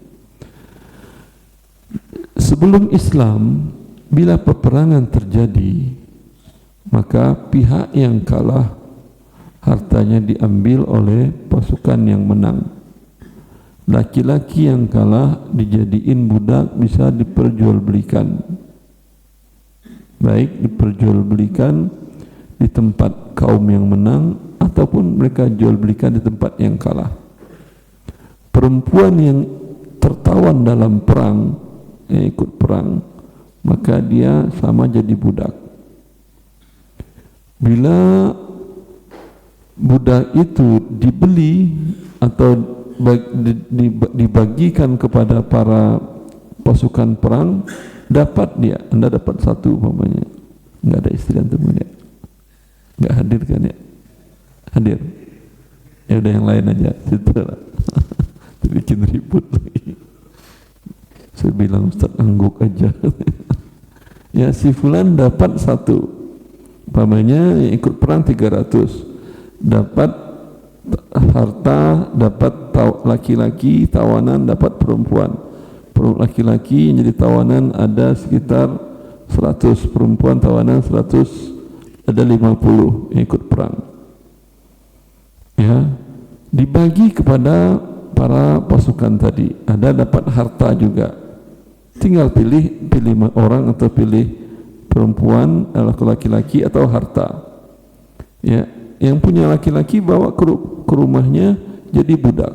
Sebelum Islam, bila peperangan terjadi, maka pihak yang kalah hartanya diambil oleh pasukan yang menang. Laki-laki yang kalah dijadiin budak, bisa diperjualbelikan, baik diperjualbelikan di tempat kaum yang menang ataupun mereka jual belikan di tempat yang kalah. Perempuan yang tertawan dalam perang, yang ikut perang, maka dia sama jadi budak. Bila budak itu dibeli atau dibagikan kepada para pasukan perang, dapat dia, Anda dapat satu umpamanya, nggak ada istri antum ya, nggak hadir kan ya? Hadir ya, udah yang lain aja situ lah. Bikin ribut lagi. Saya bilang Ustaz angguk aja. Ya, si fulan dapat satu, umpamanya yang ikut perang 300, dapat harta, dapat laki-laki tawanan, dapat perempuan. Laki-laki yang jadi tawanan ada sekitar 100, perempuan tawanan 100, ada 50 yang ikut perang. Ya, dibagi kepada para pasukan tadi, ada dapat harta juga. Tinggal pilih orang atau pilih perempuan, laki-laki atau harta. Ya, yang punya laki-laki bawa ke rumahnya jadi budak.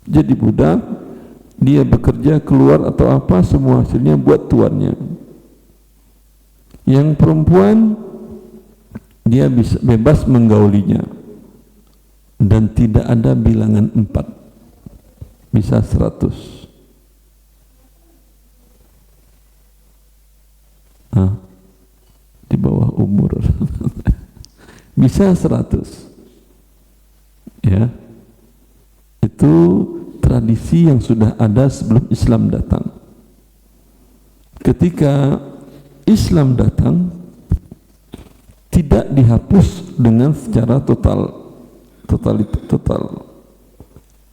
Jadi budak, dia bekerja keluar atau apa, semua hasilnya buat tuannya. Yang perempuan, dia bisa bebas menggaulinya dan tidak ada bilangan 4, bisa 100. Di bawah umur bisa 100. Ya, itu tradisi yang sudah ada sebelum Islam datang. Ketika Islam datang, tidak dihapus dengan secara total,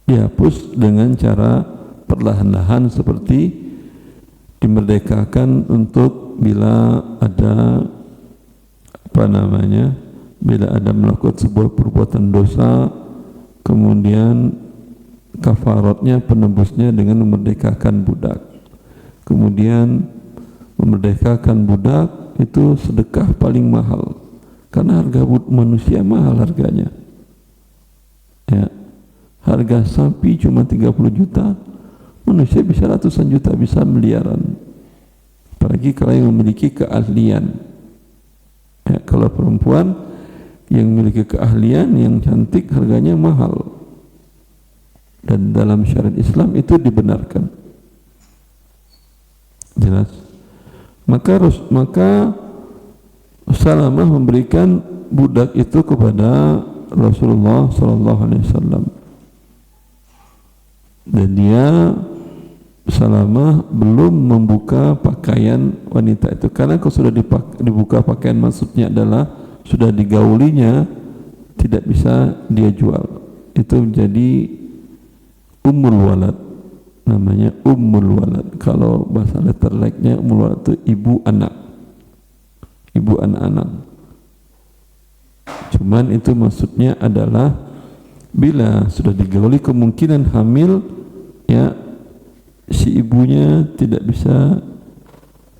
dihapus dengan cara perlahan-lahan, seperti dimerdekakan untuk bila ada bila ada melakukan sebuah perbuatan dosa, kemudian kafaratnya, penebusnya dengan memerdekakan budak. Kemudian memerdekakan budak itu sedekah paling mahal, karena harga manusia mahal harganya. Ya, harga sapi cuma 30 juta, manusia bisa ratusan juta, bisa miliaran. Apalagi kalau yang memiliki keahlian. Ya, kalau perempuan yang memiliki keahlian, yang cantik, harganya mahal. dan dalam syariat Islam itu dibenarkan. Jelas. Maka Salamah memberikan budak itu kepada Rasulullah sallallahu alaihi wasallam. Dan dia Salamah belum membuka pakaian wanita itu, karena kalau sudah dibuka pakaian maksudnya adalah sudah digaulinya, tidak bisa dia jual. Itu menjadi ummul walad, namanya ummul walad. Kalau bahasa letterleknya ummul walad itu ibu anak, ibu anak-anak. Cuman itu maksudnya adalah bila sudah digauli kemungkinan hamil, ya si ibunya tidak bisa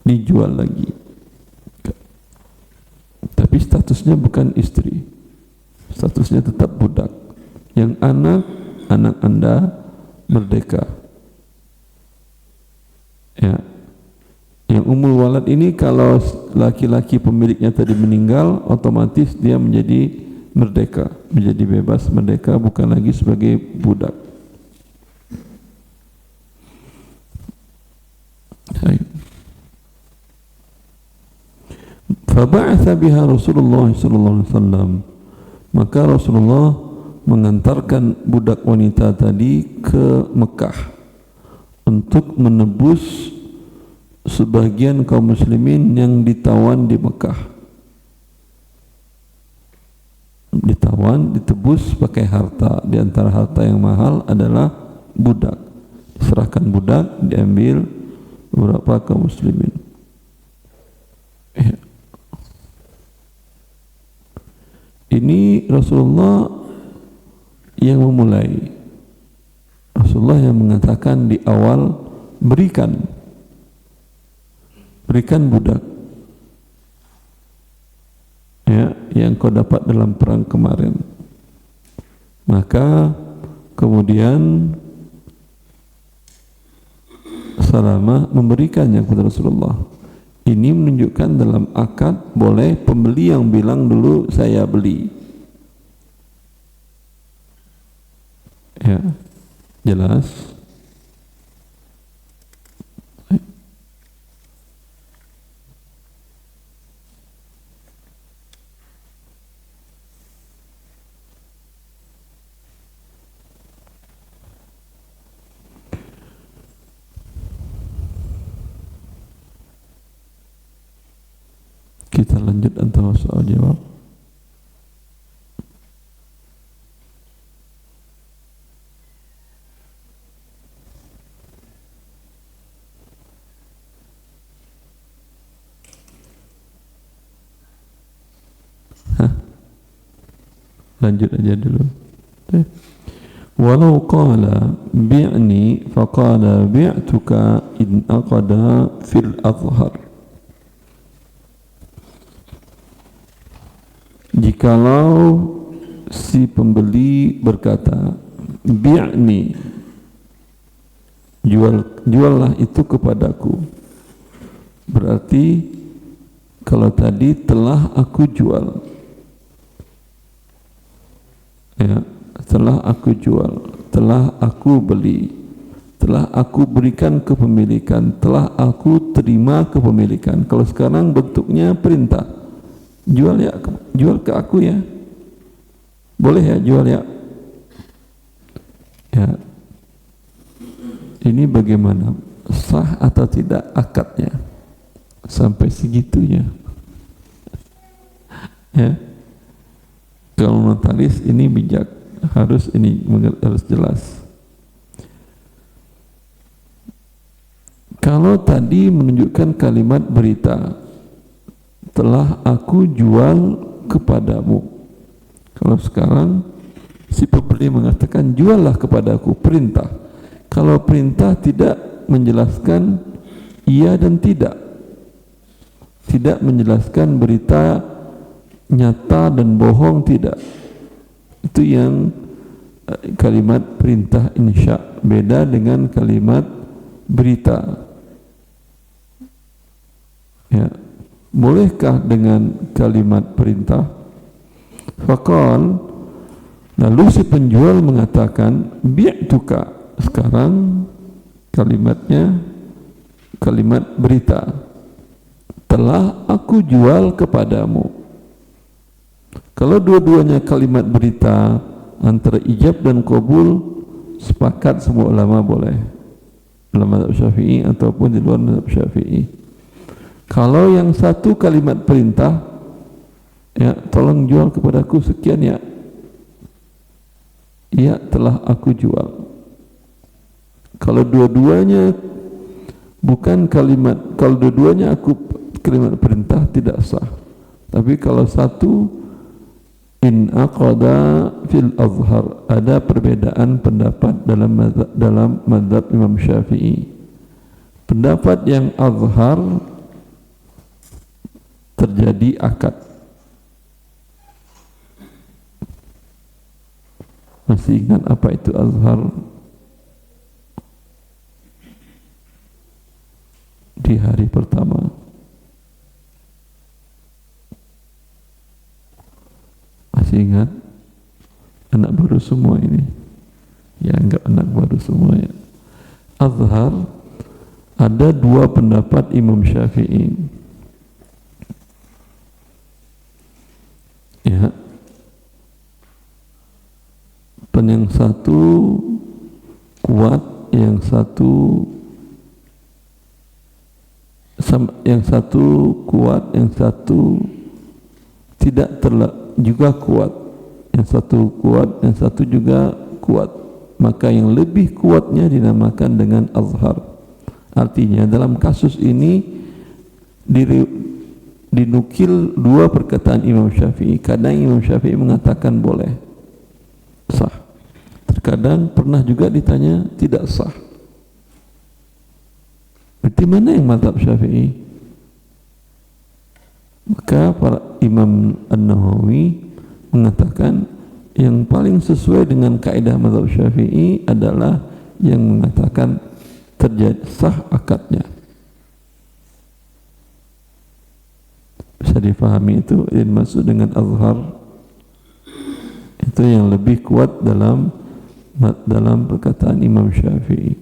dijual lagi. Tapi statusnya bukan istri, statusnya tetap budak. Yang anak Anda merdeka. Ya. Yang ummul walad ini kalau laki-laki pemiliknya tadi meninggal, otomatis dia menjadi merdeka, menjadi bebas merdeka, bukan lagi sebagai budak. Faba'atha biha Rasulullah sallallahu alaihi wasallam. Maka Rasulullah mengantarkan budak wanita tadi ke Mekah untuk menebus sebagian kaum muslimin yang ditawan di Mekah. Ditawan, ditebus pakai harta. Di antara harta yang mahal adalah budak. Diserahkan budak, diambil beberapa kaum muslimin. Ini Rasulullah yang memulai. Rasulullah yang mengatakan di awal, berikan budak, ya, yang kau dapat dalam perang kemarin. Maka kemudian Salamah memberikannya kepada Rasulullah. Ini menunjukkan dalam akad boleh pembeli yang bilang dulu saya beli. Ya, jelas. Kita lanjut antara soal jawab. Lanjut aja dulu. Walau qala bi'ni faqala bi'tuka in aqada fil azhar. Jikalau si pembeli berkata, bi'ni, juallah itu kepadaku, berarti kalau tadi telah aku jual, ya, telah aku jual, telah aku beli, telah aku berikan kepemilikan, telah aku terima kepemilikan. Kalau sekarang bentuknya perintah, jual ya, jual ke aku ya, boleh ya jual ya. Ya, ini bagaimana, sah atau tidak akadnya sampai segitunya? Ya, kalau notaris ini bijak, harus jelas. Kalau tadi menunjukkan kalimat berita, telah aku jual kepadamu. Kalau sekarang si pembeli mengatakan juallah kepadaku, perintah. Kalau perintah tidak menjelaskan iya dan tidak, tidak menjelaskan berita nyata dan bohong, tidak. Itu yang kalimat perintah insya, beda dengan kalimat berita. Ya, bolehkah dengan kalimat perintah? Faqal Lalu si penjual mengatakan, bi'tuka. Sekarang kalimatnya kalimat berita, telah aku jual kepadamu. Kalau dua-duanya kalimat berita antara ijab dan qabul, sepakat semua ulama boleh, ulama mazhab Syafi'i ataupun di luar mazhab Syafi'i. Kalau yang satu kalimat perintah, ya tolong jual kepadaku sekian ya, ya telah aku jual. Kalau dua-duanya bukan kalimat, kalau dua-duanya aku kalimat perintah tidak sah. Tapi kalau satu, in aqada fil azhar, ada perbedaan pendapat dalam mazhab Imam Syafi'i. Pendapat yang azhar terjadi akad. Masih ingat apa itu azhar? Di hari pertama, masih ingat? Anak baru semua ini, ya enggak anak baru semua ya. Azhar ada dua pendapat Imam Syafi'i, ya. Yang satu kuat, yang satu kuat, yang satu tidak juga kuat. Yang satu kuat, yang satu juga kuat. Maka yang lebih kuatnya dinamakan dengan azhar. Artinya dalam kasus ini dinukil dua perkataan Imam Syafi'i. Kadang Imam Syafi'i mengatakan boleh, sah. Terkadang pernah juga ditanya tidak sah. Berarti mana yang mazhab Syafi'i? Maka para Imam An-Nawawi mengatakan yang paling sesuai dengan kaidah mazhab Syafi'i adalah yang mengatakan terjadi sah akadnya. Bisa difahami itu yang maksud dengan azhar. Itu yang lebih kuat dalam perkataan Imam Syafi'i.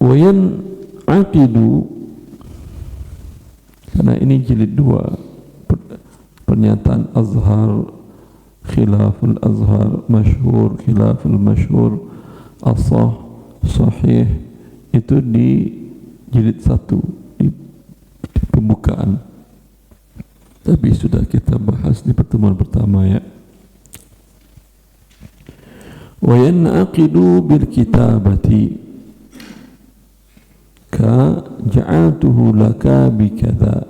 Wayan aqidu, karena ini jilid 2, pernyataan azhar, khilaful azhar, masyhur, khilaful masyhur, asah, sahih, itu di jilid 1, di pembukaan. Tapi sudah kita bahas di pertemuan pertama ya. Wayan aqidu bil kitabati, ka ja'altuhu laka bikadha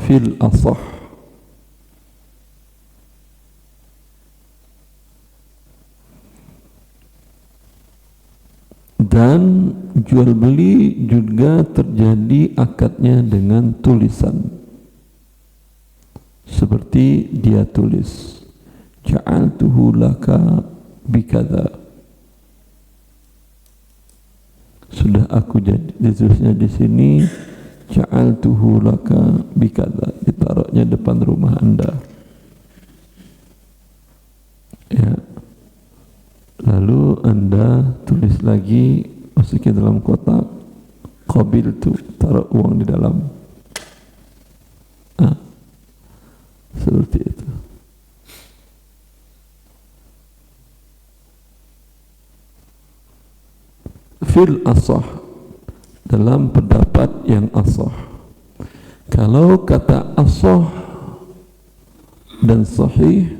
fil asah. Dan jual beli juga terjadi akadnya dengan tulisan, seperti dia tulis ja'altuhu laka bikadha, sudah aku jadi, ditulisnya di sini ja'altuhu laka bikadha, ditaruhnya depan rumah Anda, ya. Lalu Anda tulis lagi, masukkan dalam kotak, qabiltu, taruh uang di dalam. Seperti itu. Fil asah, dalam pendapat yang asah. Kalau kata asah dan sahih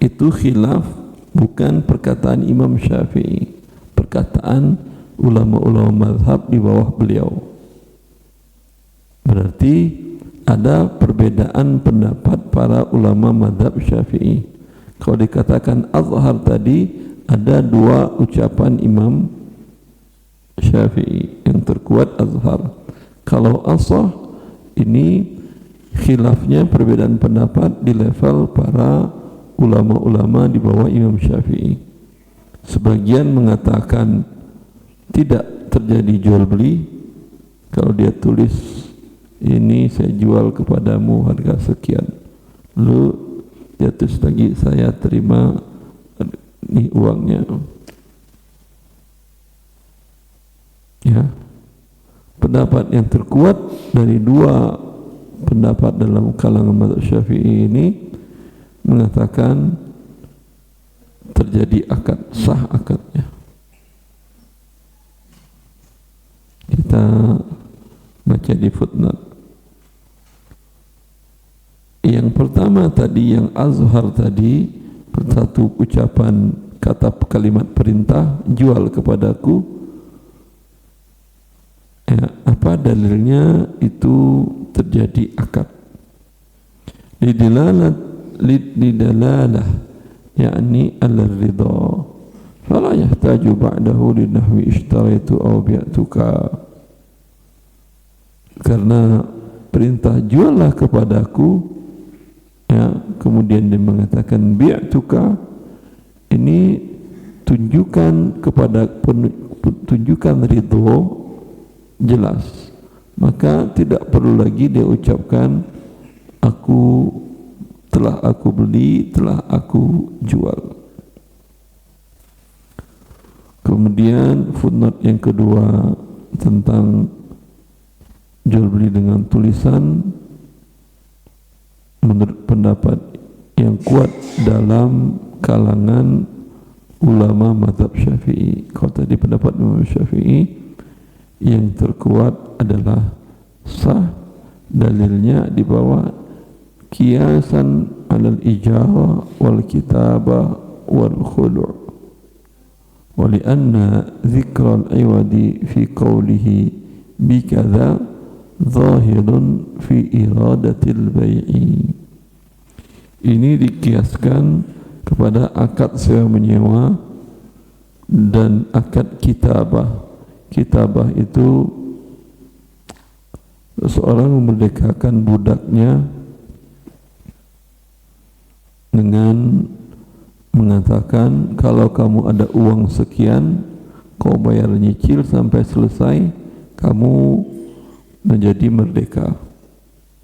itu khilaf, bukan perkataan Imam Syafi'i, perkataan ulama-ulama mazhab di bawah beliau. Berarti ada perbedaan pendapat para ulama mazhab Syafi'i. Kalau dikatakan azhar tadi, ada dua ucapan Imam Syafi'i, yang terkuat azhar. Kalau asah, ini khilafnya perbedaan pendapat di level para ulama-ulama di bawah Imam Syafi'i. Sebagian mengatakan tidak terjadi jual beli kalau dia tulis ini saya jual kepadamu harga sekian, lu jatuh lagi, saya terima nih uangnya. Ya, pendapat yang terkuat dari dua pendapat dalam kalangan mazhab Syafi'i ini mengatakan terjadi akad, sah akadnya. Kita baca di footnote. Yang pertama tadi, yang azhar tadi, satu ucapan kata kalimat perintah, jual kepadaku. Ya, apa dalilnya itu terjadi akad? Lidalalah yakni al-ridha, fala yahtaju ba'dahu linahwi ishtaraitu aw bi'tuka. Karena perintah juallah kepadaku, ya, kemudian dia mengatakan bi'tuka, ini tunjukkan kepada tunjukkan ridho jelas, maka tidak perlu lagi dia ucapkan telah aku beli, telah aku jual. Kemudian footnote yang kedua tentang jual beli dengan tulisan, menurut pendapat yang kuat dalam kalangan ulama mazhab Syafi'i. Kalau tadi pendapat Imam Syafi'i, yang terkuat adalah sah, dalilnya di bawah kiasan alal ijara wal kitaba wal khulu', wa lianna dzikra al-iwadi fi qawlihi bikadza zahirun fi iradatil bai'i. Ini dikiaskan kepada akad sewa menyewa dan akad kitabah. Kitabah itu seorang memerdekakan budaknya dengan mengatakan, kalau kamu ada uang sekian, kau bayar nyicil sampai selesai, kamu menjadi merdeka,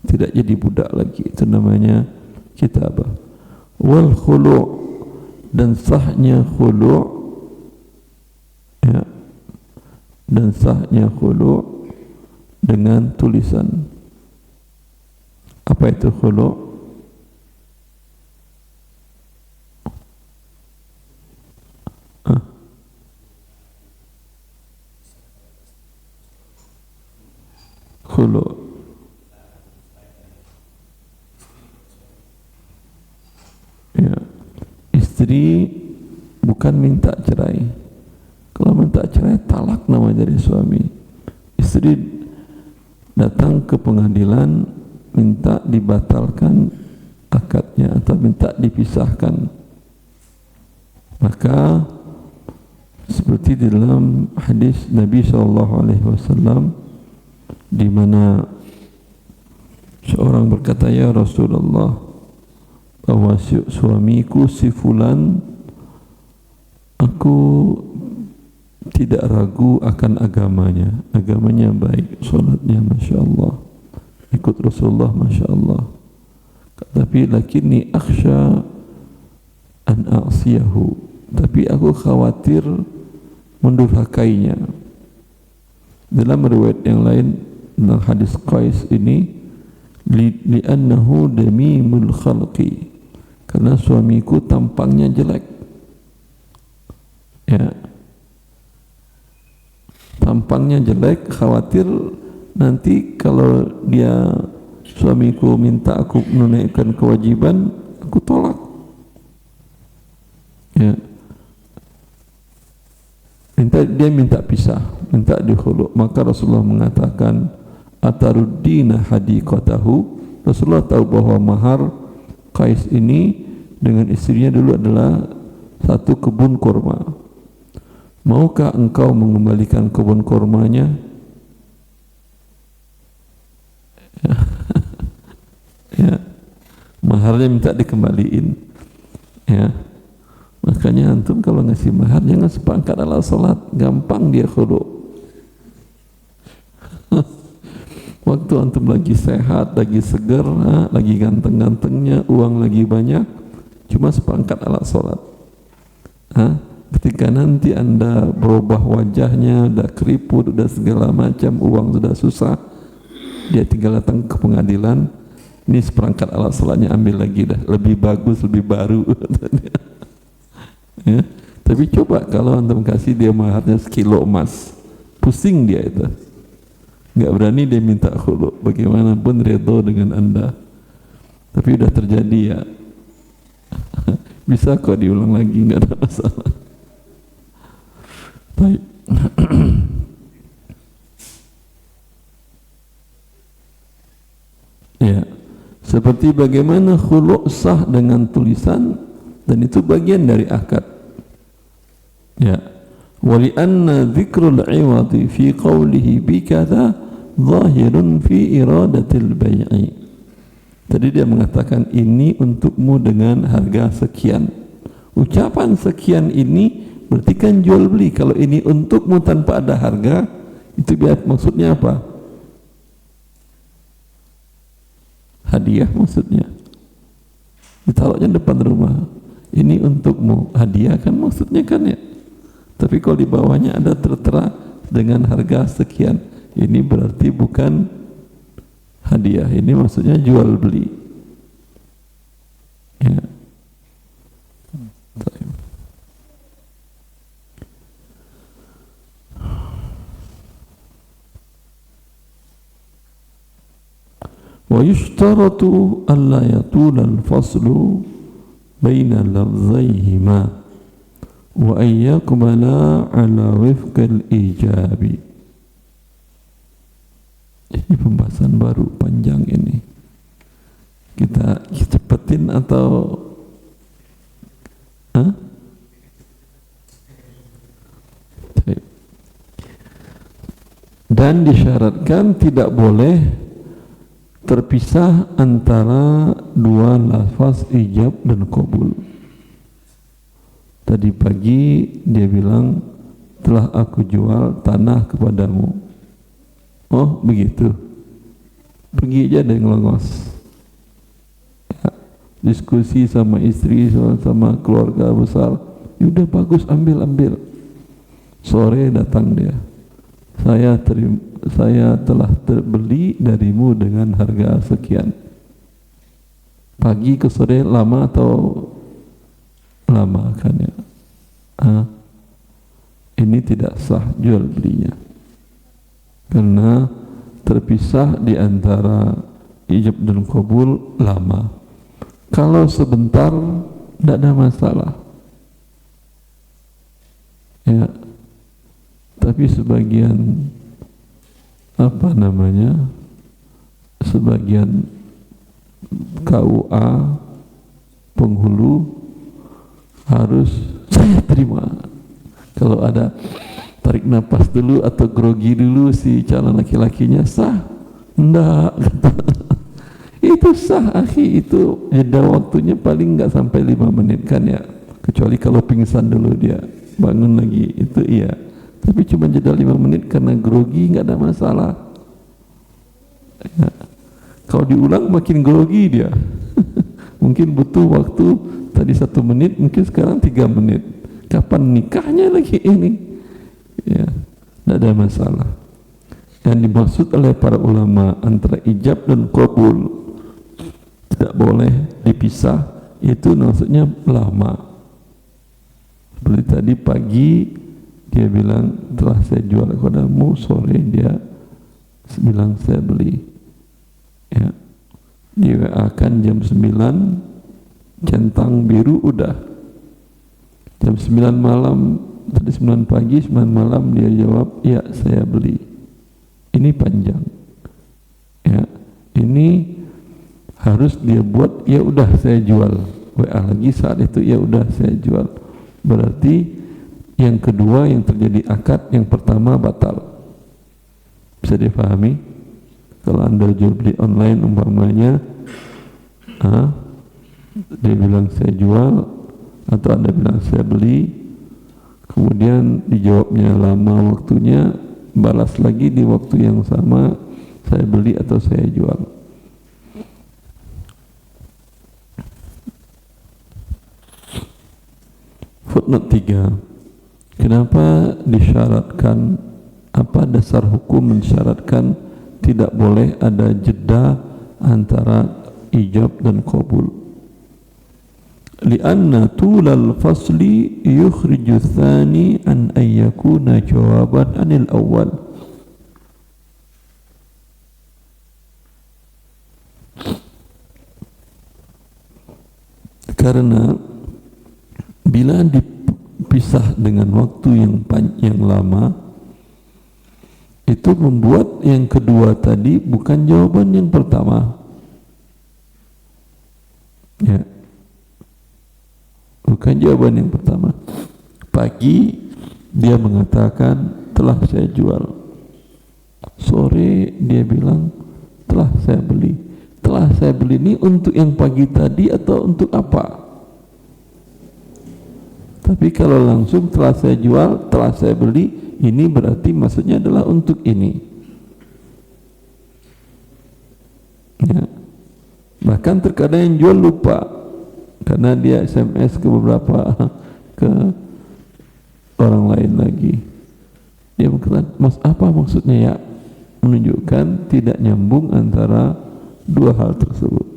tidak jadi budak lagi. Itu namanya kitabah. Wal khulu', dan sahnya khulu', ya, dan sahnya khulu' dengan tulisan. Apa itu khulu'? Khulu', ya, istri bukan minta cerai. Kalau minta cerai, talak namanya dari suami. Istri datang ke pengadilan minta dibatalkan akadnya atau minta dipisahkan, maka seperti di dalam hadis Nabi SAW, di mana seorang berkata, ya Rasulullah, bahwa suamiku si fulan, aku tidak ragu akan agamanya baik, solatnya Masya Allah, ikut Rasulullah Masya Allah, tapi lakinni akhsha an a'siyahu, tapi aku khawatir mendurhakainya. Dalam riwayat yang lain dalam hadis Qais ini, li'annahu damimul khalqi, karena suamiku tampangnya jelek, ya, tampangnya jelek, khawatir nanti kalau dia, suamiku minta aku menunaikan kewajiban, aku tolak, ya, dia minta pisah, minta dikhulu'. Maka Rasulullah mengatakan, ataruddina hadiqatahu. Rasulullah tahu bahwa mahar Qais ini dengan istrinya dulu adalah satu kebun kurma. Maukah engkau mengembalikan kebun kurmanya? Ya, maharnya minta dikembaliin, ya. Makanya antum kalau ngasih mahar jangan seperangkat alat salat, gampang dia khulu'. waktu antum lagi sehat, lagi seger, lagi ganteng-gantengnya, uang lagi banyak, cuma seperangkat alat sholat. Ketika nanti anda berubah wajahnya, udah keriput, udah segala macam, uang sudah susah, dia tinggal datang ke pengadilan, ini seperangkat alat sholatnya ambil lagi dah, lebih bagus, lebih baru. Ya. Tapi coba kalau antum kasih dia maharnya sekilo emas, pusing dia itu. Nggak berani dia minta khulu, bagaimanapun redho dengan anda. Tapi udah terjadi ya, bisa kok diulang lagi, nggak ada masalah. Baik. Ya, seperti bagaimana khulu sah dengan tulisan, dan itu bagian dari akad. Ya, wali anna dzikrul iwadi fi qawlihi bi kadza zahirun fi iradatil bai'i. Tadi dia mengatakan ini untukmu dengan harga sekian. Ucapan sekian ini berarti kan jual beli. Kalau ini untukmu tanpa ada harga, itu maksudnya apa? Hadiah maksudnya. Ditaruhnya depan rumah. Ini untukmu, hadiah kan maksudnya kan ya. Tapi kalau di bawahnya ada tertera dengan harga sekian, ini berarti bukan hadiah, ini maksudnya jual beli. Ya. Wa yushtaratu alla yatula al-faslu baina lafzaihima wa an yaqbala ala wifqil ijabi. Ini pembahasan baru panjang ini. Kita cepetin atau dan disyaratkan tidak boleh terpisah antara dua lafaz ijab dan qabul. Tadi pagi dia bilang, telah aku jual tanah kepadamu. Oh begitu, pergi aja deh ngelongos, ya, diskusi sama istri, sama keluarga besar, udah bagus, ambil. Sore datang dia, saya telah terbeli darimu dengan harga sekian. Pagi ke sore lama atau lama kan ya? Ini tidak sah jual belinya, karena terpisah di antara ijab dan qabul lama. Kalau sebentar tidak ada masalah. Ya, tapi sebagian sebagian KUA penghulu harus saya terima. Kalau ada tarik nafas dulu atau grogi dulu si calon laki-lakinya, sah? Enggak. Itu sah akhi, itu jeda waktunya paling enggak sampai 5 menit kan ya, kecuali kalau pingsan dulu dia bangun lagi, itu iya. Tapi cuma jeda 5 menit karena grogi, enggak ada masalah ya. Kalau diulang makin grogi dia. Mungkin butuh waktu tadi 1 menit, mungkin sekarang 3 menit. Kapan nikahnya lagi ini? Ya, tidak ada masalah. Yang dimaksud oleh para ulama antara ijab dan qabul tidak boleh dipisah, itu maksudnya lama. Seperti tadi pagi dia bilang telah saya jual kepadamu, sore dia bilang saya beli. Ya, di WA kan jam 9 centang biru udah. Jam 9 malam, tadi 9 pagi, 9 malam dia jawab, ya saya beli. Ini panjang. Ya, ini harus dia buat, ya udah saya jual. WA lagi saat itu, ya udah saya jual. Berarti yang kedua yang terjadi akad, yang pertama batal. Bisa dipahami? Kalau Anda jual beli online umpamanya, dia bilang saya jual, atau Anda bilang saya beli, kemudian dijawabnya lama waktunya, balas lagi di waktu yang sama, saya beli atau saya jual. Footnote 3. Kenapa disyaratkan, apa dasar hukum mensyaratkan tidak boleh ada jeda antara ijab dan qabul? Lianna tulal fasli yukhriju tsani an ayyakuna jawaban anil awal. Karena bila dipisah dengan waktu yang lama, itu membuat yang kedua tadi bukan jawaban yang pertama. Ya, bukan jawaban yang pertama. Pagi dia mengatakan telah saya jual. Sore dia bilang telah saya beli. Telah saya beli ini untuk yang pagi tadi atau untuk apa? Tapi kalau langsung telah saya jual, telah saya beli, ini berarti maksudnya adalah untuk ini. Ya. Bahkan terkadang yang jual lupa karena dia SMS ke beberapa ke orang lain lagi. Dia berkata, "Mas, apa maksudnya ya?" Menunjukkan tidak nyambung antara dua hal tersebut.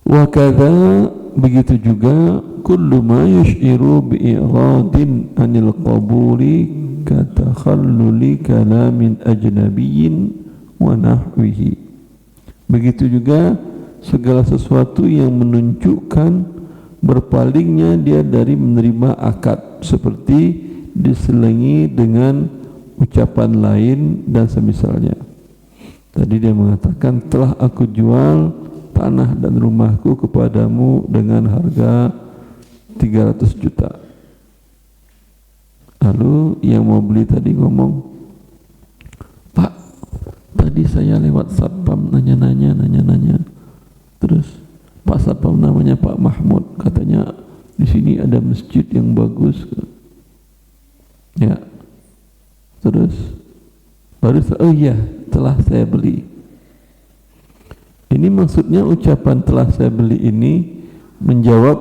Wa kadza, begitu juga kullu ma yushiru bi iradin anil qabuli ka takhalluli kalamin ajnabiyyin wa nahwihi. Begitu juga segala sesuatu yang menunjukkan berpalingnya dia dari menerima akad, seperti diselingi dengan ucapan lain dan semisalnya. Tadi dia mengatakan, telah aku jual tanah dan rumahku kepadamu dengan harga 300 juta. Lalu yang mau beli tadi ngomong, "Pak, tadi saya lewat satpam nanya-nanya. Terus Pak satpam namanya Pak Mahmud, katanya di sini ada masjid yang bagus." Ya. Terus baru, "Oh iya, telah saya beli." Ini maksudnya ucapan telah saya beli ini menjawab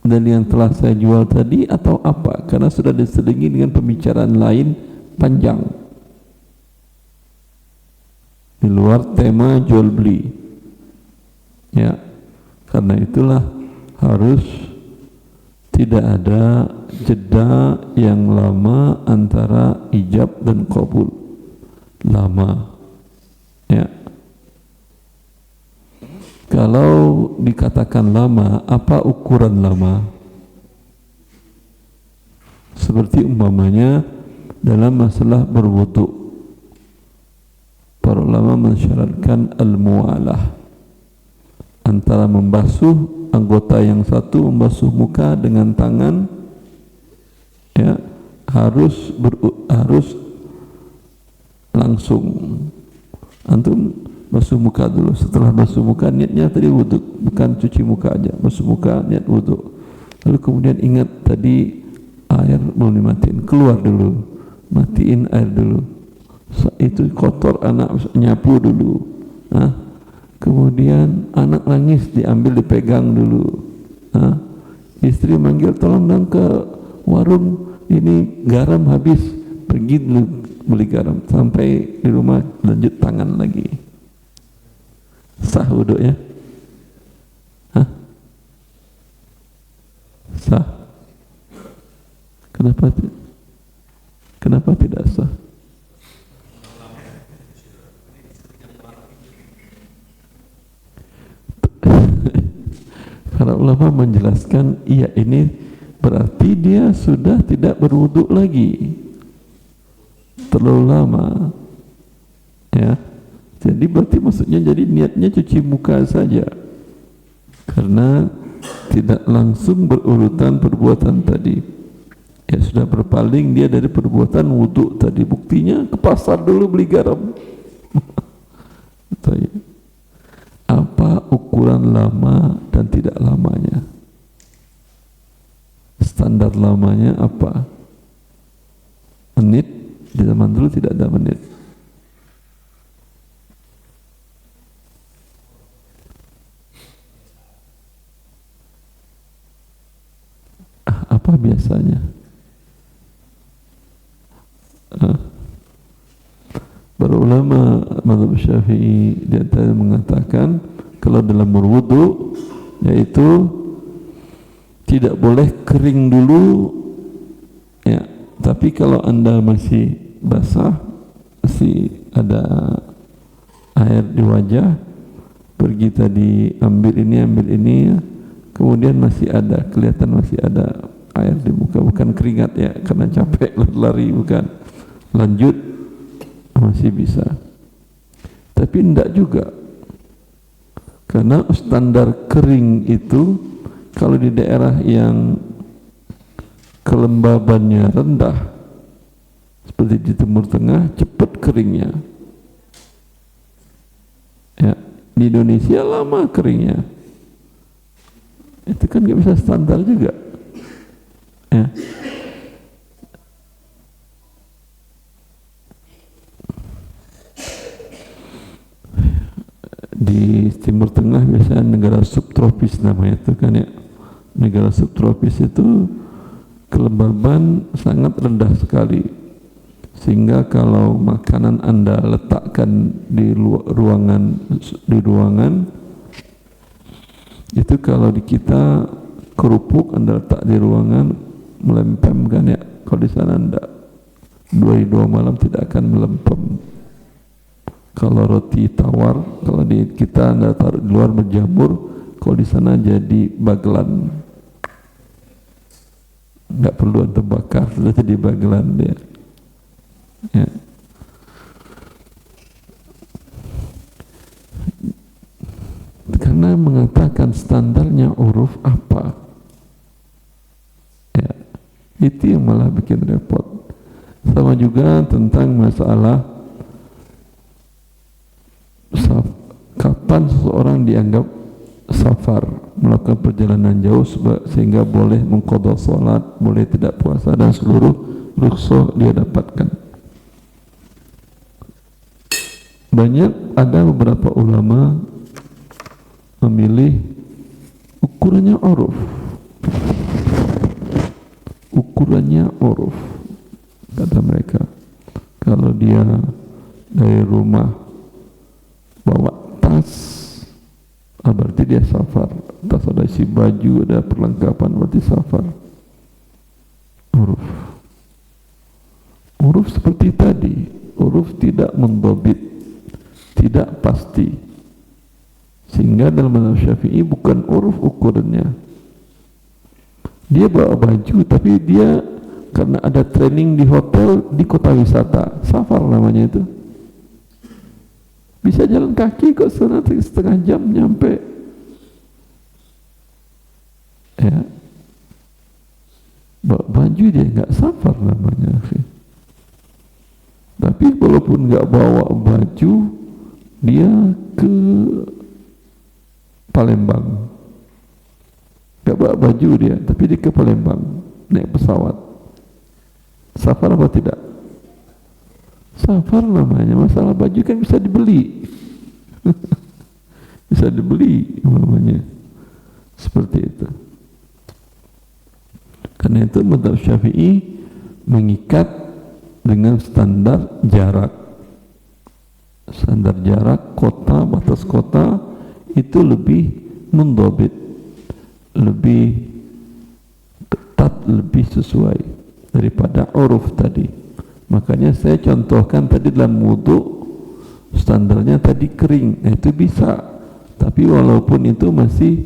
dari yang telah saya jual tadi atau apa? Karena sudah diselingi dengan pembicaraan lain panjang di luar tema jual beli. Ya, karena itulah harus tidak ada jeda yang lama antara ijab dan qabul. Lama. Ya. Kalau dikatakan lama, apa ukuran lama? Seperti umpamanya dalam masalah berwudu, para ulama mensyaratkan al-mu'alah, antara membasuh anggota yang satu, membasuh muka dengan tangan, ya, harus langsung. Antum basuh muka dulu, setelah basuh muka niatnya tadi wudhu, bukan cuci muka aja, basuh muka niat wudhu. Lalu kemudian ingat tadi air belum dimatiin, keluar dulu, matiin air dulu. Itu kotor, anak nyapu dulu. Nah, kemudian anak nangis, diambil dipegang dulu. Nah, istri manggil, "Tolong dong ke warung, ini garam habis." Pergi dulu beli garam, sampai di rumah lanjut tangan lagi. Sah wuduknya? Hah? Sah? Kenapa tidak sah? Para ulama menjelaskan, iya, ini berarti dia sudah tidak berwudu lagi, terlalu lama, ya. Jadi berarti maksudnya, jadi niatnya cuci muka saja, karena tidak langsung berurutan perbuatan tadi. Ya, sudah berpaling dia dari perbuatan wudu tadi. Buktinya ke pasar dulu beli garam. Apa ukuran lama dan tidak lamanya? standar lamanya apa? Menit. Di zaman dulu tidak ada menit. Apa biasanya? Para ulama mazhab Syafi'i di antara mengatakan kalau dalam berwudu yaitu tidak boleh kering dulu ya, tapi kalau Anda masih basah, masih ada air di wajah, pergi tadi ambil ini ya, kemudian masih ada, kelihatan masih ada air di muka, bukan keringat ya karena capek lari, bukan, lanjut masih bisa. Tapi tidak juga, karena standar kering itu kalau di daerah yang kelembabannya rendah seperti di Timur Tengah cepat keringnya ya, di Indonesia lama keringnya, itu kan nggak bisa standar juga ya. Di Timur Tengah biasanya negara subtropis namanya itu kan ya, negara subtropis itu kelembaban sangat rendah sekali, sehingga kalau makanan Anda letakkan di ruangan itu, kalau di kita kerupuk Anda letak di ruangan melempem kan ya, kalau di sana Anda 2 malam tidak akan melempem. Kalau roti tawar, kalau di kita Anda taruh di luar berjamur, kalau di sana jadi bagelan, nggak perlu Anda bakar, sudah jadi bagelan dia ya. Karena mengatakan standarnya uruf apa ya, itu yang malah bikin repot. Sama juga tentang masalah kapan seseorang dianggap safar, melakukan perjalanan jauh sehingga boleh mengqadha salat, boleh tidak puasa, dan seluruh rukhsah dia dapatkan. Ada beberapa ulama memilih ukurannya uruf, kata mereka. Kalau dia dari rumah bawa tas, berarti dia safar. Tas ada isi baju, ada perlengkapan, berarti safar. Uruf seperti tadi, uruf tidak mendobit, tidak pasti, sehingga dalam mazhab Syafi'i bukan uruf ukurannya. Dia bawa baju, tapi dia karena ada training di hotel di kota wisata, safar namanya itu. Bisa jalan kaki kok, setengah jam nyampe ya. Bawa baju dia nggak safar namanya. Tapi walaupun nggak bawa baju, dia ke Palembang, nggak bawa baju dia, tapi dia ke Palembang naik pesawat, safar apa tidak? Safar namanya. Masalah baju kan bisa dibeli bisa dibeli namanya, seperti itu. Karena itu mazhab Syafi'i mengikat dengan standar jarak. Standar jarak kota, batas kota itu lebih mendobit, lebih ketat, lebih sesuai daripada uruf tadi. Makanya saya contohkan tadi dalam wudu, standarnya tadi kering, itu bisa. Tapi walaupun itu masih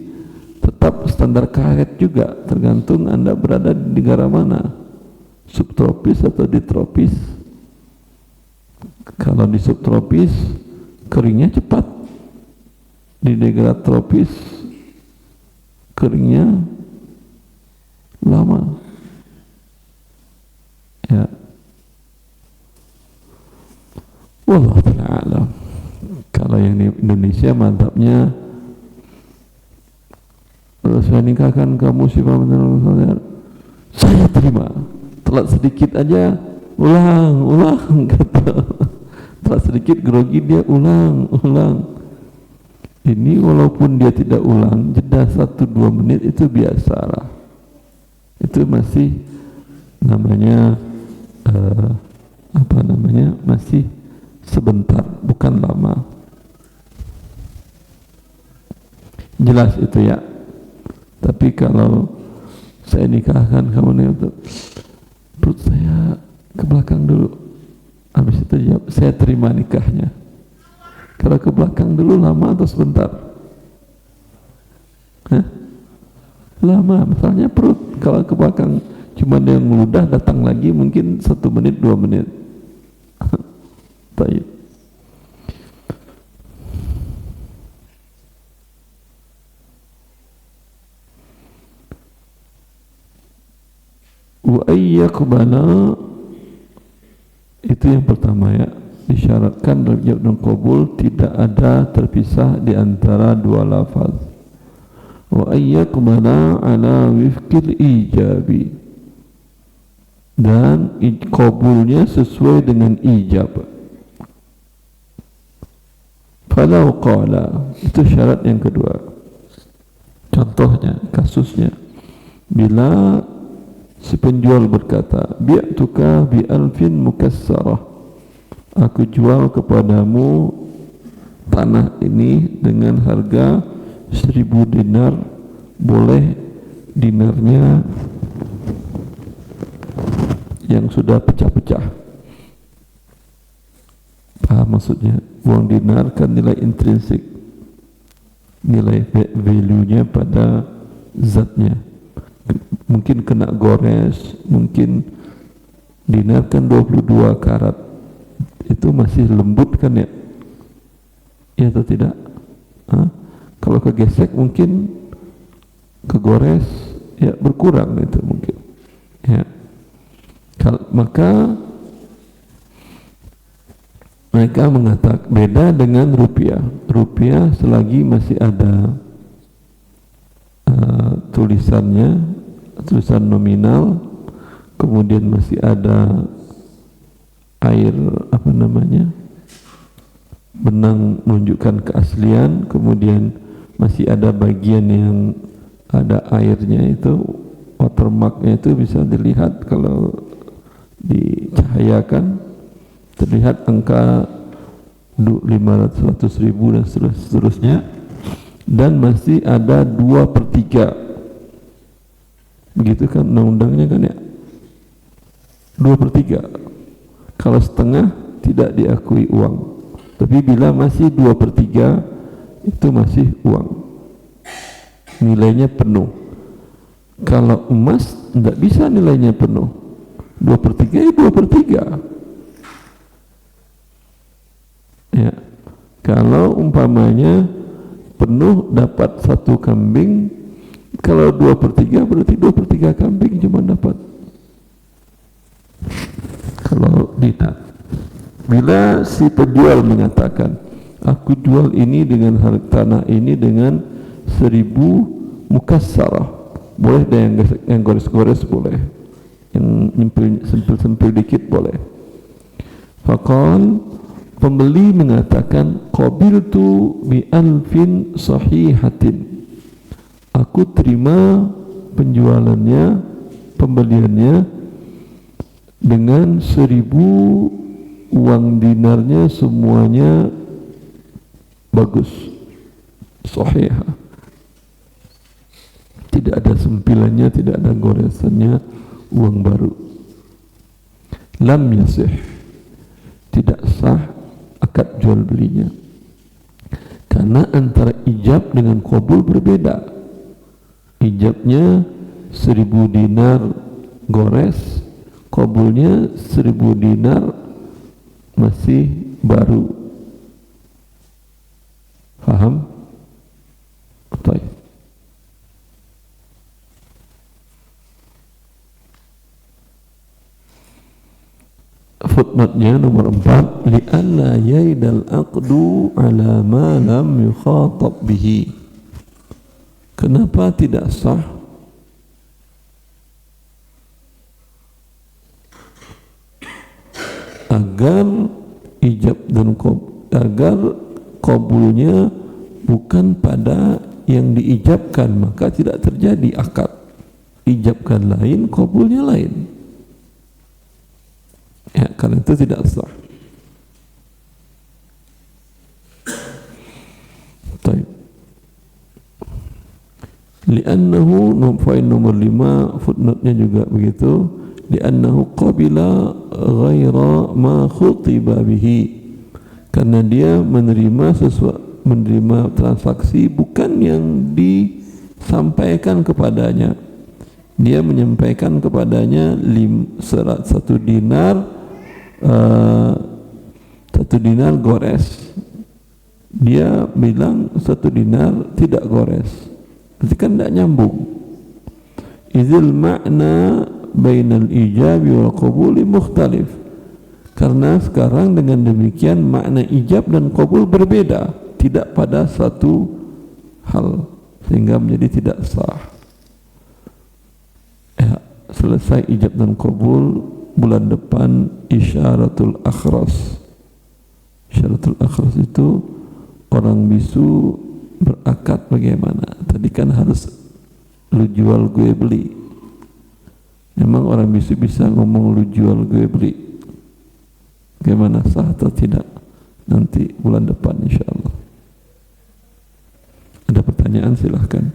tetap standar karet juga, tergantung Anda berada di negara mana, subtropis atau di tropis. Kalau di subtropis keringnya cepat, di negara tropis keringnya lama ya. Wallahu ta'ala. Kalau yang di Indonesia mantapnya, kalau saya nikahkan kamu si Pak Menteri, Saya terima. Telat sedikit aja, ulang kata. Telat sedikit grogi dia ulang. Ini walaupun dia tidak ulang, jeda 1-2 menit itu biasalah. Itu masih namanya masih sebentar, bukan lama. Jelas itu ya. Tapi kalau saya nikahkan kamu nih, perut saya ke belakang dulu, habis itu jawab, saya terima nikahnya. Kalau ke belakang dulu lama atau sebentar? Lama, misalnya perut. Kalau ke belakang cuma dia ngeludah, datang lagi mungkin 1 menit 2 menit. Baik. Wa ayyakbala, itu yang pertama ya, disyaratkan dalam ijab dan qabul tidak ada terpisah di antara dua lafaz. Wa ayyakbala ala wifqil ijabi, dan qabulnya sesuai dengan ijab. Falau qala, itu syarat yang kedua. Contohnya, kasusnya, bila si penjual berkata, bi'tuka bi'alfin mukassarah, aku jual kepadamu tanah ini dengan harga 1000 dinar, boleh dinarnya yang sudah pecah-pecah. Paham maksudnya? Uang dinar kan nilai intrinsik, nilai value-nya pada zatnya. Mungkin kena gores, mungkin dinar kan 22 karat, itu masih lembut kan ya? Ya atau tidak? Kalau kegesek mungkin kegores, ya berkurang itu mungkin. Ya. Maka mereka mengatakan beda dengan rupiah. Rupiah selagi masih ada tulisannya, tulisan nominal, kemudian masih ada air benang menunjukkan keaslian, kemudian masih ada bagian yang ada airnya, itu watermarknya itu bisa dilihat kalau dicahayakan, terlihat angka 500, 100 ribu dan seterusnya, dan masih ada 2/3, begitu kan undang-undangnya kan ya, 2/3. Kalau setengah tidak diakui uang, tapi bila masih 2/3 itu masih uang, nilainya penuh. Kalau emas tidak bisa nilainya penuh, 2/3 ya 2/3. Ya, kalau umpamanya penuh dapat 1 kambing, kalau 2/3 berarti 2/3 kambing cuma dapat. Kalau dinar, bila si penjual mengatakan, aku jual ini dengan harga tanah ini dengan 1000 mukassarah, boleh deh yang gores-gores boleh, yang sempil-sempil dikit boleh. Faqal, pembeli mengatakan, qabiltu bi alfin sahihatin, aku terima penjualannya, pembeliannya dengan 1000 uang dinarnya semuanya bagus, sahihah, tidak ada sempilannya, tidak ada goresannya, uang baru. Lam yasih, tidak sah akad jual belinya, karena antara ijab dengan qabul berbeda. Ijabnya 1000 dinar gores, qabulnya 1000 dinar masih baru. Paham? Baik. Footnote-nya nomor 4, li'alla yaidal aqdu ala ma lam yukhatab bihi. Kenapa tidak sah agar ijab dan agar qabulnya bukan pada yang diijabkan, maka tidak terjadi akad. Ijabkan lain, qabulnya lain. Ya, karena itu tidak sah. Baik. Li'annahu, poin nomor 5 footnote-nya juga begitu, li'annahu qabila ghaira ma khutiba bihi, karena dia menerima transaksi bukan yang disampaikan kepadanya. Dia menyampaikan kepadanya 1 dinar, 1 dinar gores. Dia bilang 1 dinar tidak gores. Berarti kan tidak nyambung. Idzil makna bainal ijabi wal qabuli mukhtalif. Karena sekarang dengan demikian makna ijab dan qabul berbeda, tidak pada satu hal, sehingga menjadi tidak sah. Ya, selesai ijab dan qabul, bulan depan isyaratul akhras. Isyaratul akhras itu orang bisu berakad bagaimana. Tadi kan harus lu jual gue beli. Memang orang bisu bisa ngomong lu jual gue beli. Bagaimana, sah atau tidak? Nanti bulan depan insyaallah. Ada pertanyaan silahkan.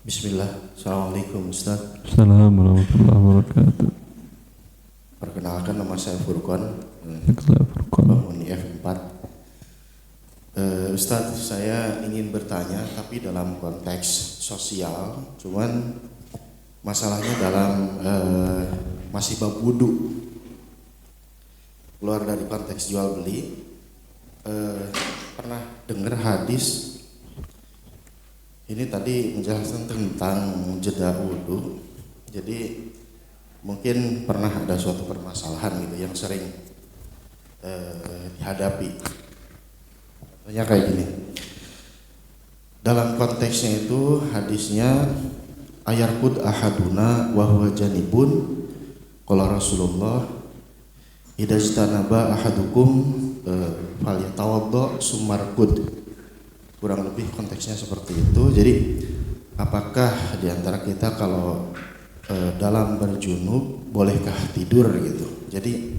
Bismillah. Assalamualaikum Ustaz. Assalamualaikum warahmatullahi wabarakatuh. Perkenalkan, nama saya Furqan, Furqan. F4. Ustaz, saya ingin bertanya tapi dalam konteks sosial, cuman masalahnya dalam masih bab wudu, keluar dari konteks jual beli. Pernah dengar hadis ini tadi menjelaskan tentang jeda wudu. Jadi mungkin pernah ada suatu permasalahan gitu yang sering dihadapi. Contohnya kayak gini. Dalam konteksnya itu hadisnya ayarkud ahaduna wa huwa janibun, qala Rasulullah idajtanaba ahadukum falyatawadda sumarkud. Kurang lebih konteksnya seperti itu. Jadi apakah di antara kita kalau dalam berjunub bolehkah tidur gitu? Jadi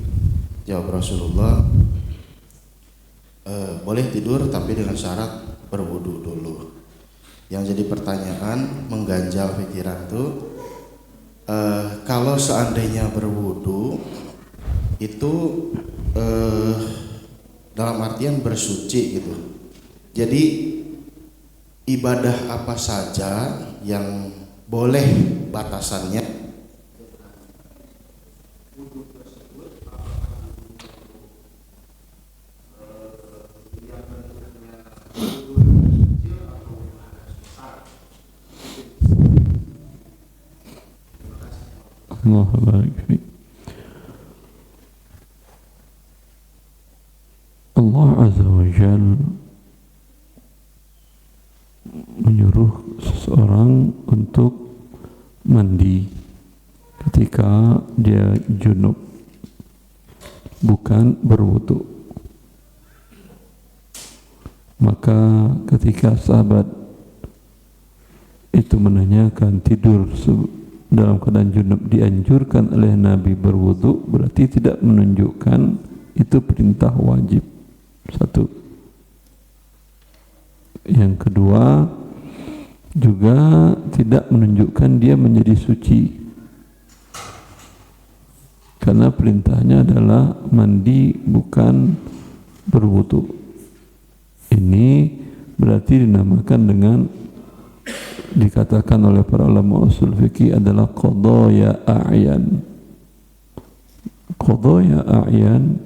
jawab Rasulullah, boleh tidur tapi dengan syarat berwudu dulu. Yang jadi pertanyaan mengganjal pikiran tuh, kalau seandainya berwudu itu dalam artian bersuci gitu. Jadi ibadah apa saja yang boleh batasannya Allahu barik fi. Allah Azza wa Jalla menyuruh seseorang untuk mandi ketika dia junub, bukan berwudu. Maka ketika sahabat itu menanyakan tidur dalam keadaan junub dianjurkan oleh Nabi berwudu, berarti tidak menunjukkan itu perintah wajib. Satu. Yang kedua, juga tidak menunjukkan dia menjadi suci, karena perintahnya adalah mandi bukan berwudu. Ini berarti dinamakan dengan, dikatakan oleh para ulama usul fikih adalah qadaya a'yan. Qadaya a'yan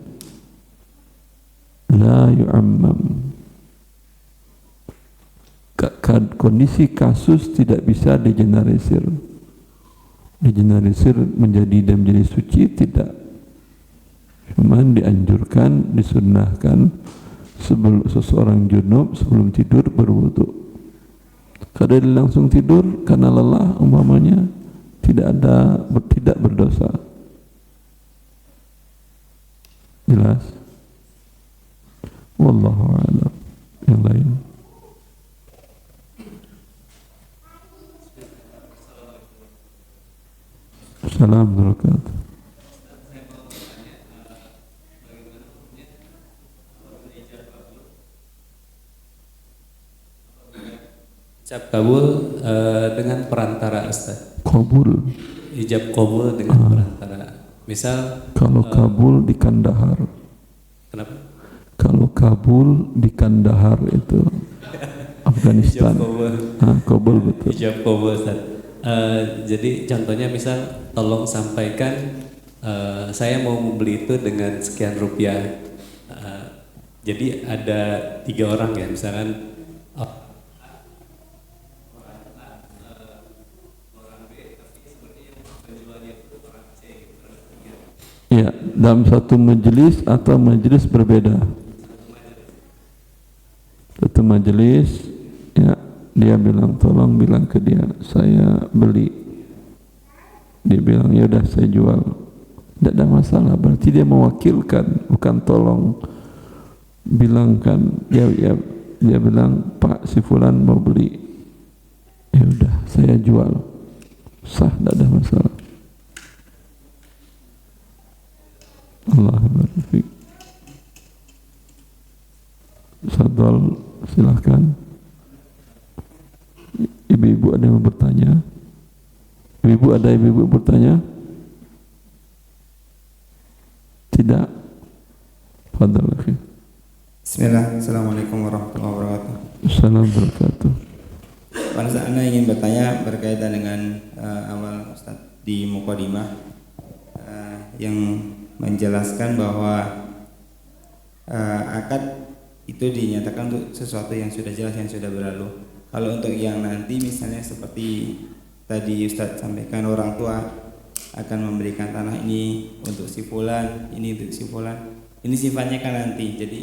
la yu'ammam. Kondisi kasus tidak bisa digeneralisir. Digeneralisir menjadi dan menjadi suci tidak. Cuman dianjurkan, disunnahkan sebelum seseorang junub sebelum tidur berwudu. Kalau dia langsung tidur karena lelah umpamanya tidak berdosa. Jelas? Wallahu a'lam. Yang lain. Assalamualaikum warahmatullahi wabarakatuh. Ijab kabul dengan perantara, Ustaz. Kabul. Ijab kabul dengan perantara. Misal kalau Kabul di Kandahar. Kenapa? Kalau Kabul di Kandahar itu Afghanistan. Ijab kabul. Kabul betul. Ijab kabul, Ustaz. Jadi contohnya misal tolong sampaikan saya mau membeli itu dengan sekian rupiah. Jadi ada 3 orang ya, misalkan ya, dalam satu majelis atau majelis berbeda. Satu majelis, ya, dia bilang tolong bilang ke dia saya beli. Dia bilang ya udah saya jual. Tidak ada masalah, berarti dia mewakilkan, bukan tolong bilangkan. Dia bilang Pak si fulan mau beli. Ya udah saya jual. Sah, tidak ada masalah. Allahu Akbar. Sadal, silahkan. Ibu-ibu ada yang bertanya? Ibu-ibu ada ibu-ibu bertanya? Tidak. Fadhal akhi. Bismillah. Assalamualaikum warahmatullahi wabarakatuh. Assalamualaikum warahmatullahi wabarakatuh. Pak Ustaz, Anda ingin bertanya berkaitan dengan awal Ustaz di Muqaddimah yang menjelaskan bahwa akad itu dinyatakan untuk sesuatu yang sudah jelas, yang sudah berlalu. Kalau untuk yang nanti misalnya seperti tadi Ustaz sampaikan, orang tua akan memberikan tanah ini untuk si fulan, ini untuk si fulan. Ini sifatnya kan nanti, jadi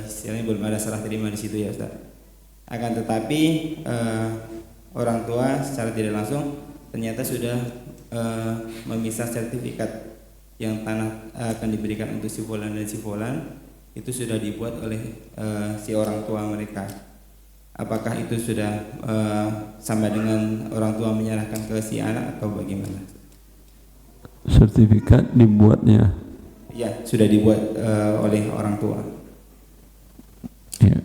istilahnya belum ada serah terima di situ ya Ustaz. Akan tetapi orang tua secara tidak langsung ternyata sudah memisah sertifikat yang tanah akan diberikan untuk si fulan dan si fulan itu sudah dibuat oleh si orang tua mereka. Apakah itu sudah sama dengan orang tua menyerahkan ke si anak atau bagaimana? Sertifikat dibuatnya? Ya, sudah dibuat oleh orang tua. Ya.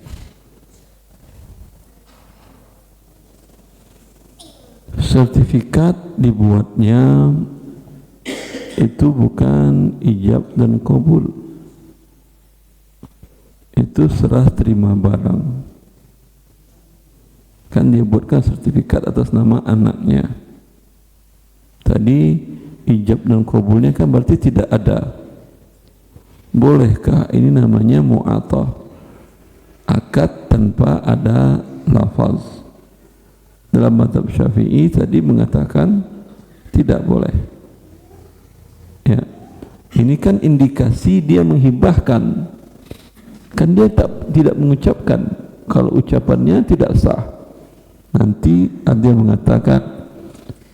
Sertifikat dibuatnya itu bukan ijab dan qabul, itu serah terima barang. Kan dia buatkan sertifikat atas nama anaknya. Tadi ijab dan qabulnya kan berarti tidak ada. Bolehkah ini namanya mu'athah, akad tanpa ada lafaz? Dalam mazhab Syafi'i tadi mengatakan tidak boleh. Ya, ini kan indikasi dia menghibahkan. Kan dia tidak mengucapkan. Kalau ucapannya tidak sah. Nanti ada yang mengatakan,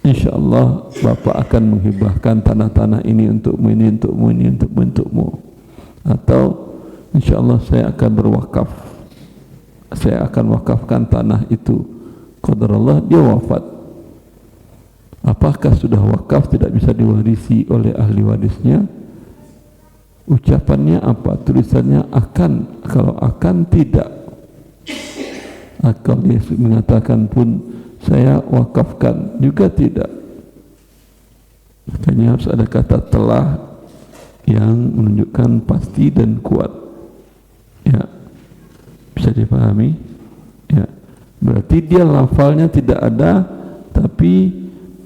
InsyaAllah Bapak akan menghibahkan tanah-tanah ini untukmu, ini untukmu, ini untukmu, untukmu. Atau InsyaAllah saya akan berwakaf. Saya akan wakafkan tanah itu. Qadarullah dia wafat. Apakah sudah wakaf tidak bisa diwarisi oleh ahli warisnya? Ucapannya apa? Tulisannya akan. Kalau akan tidak. Kalau dia mengatakan pun saya wakafkan juga tidak. Makanya harus ada kata telah yang menunjukkan pasti dan kuat. Ya, bisa dipahami? Ya, berarti dia lafalnya tidak ada, tapi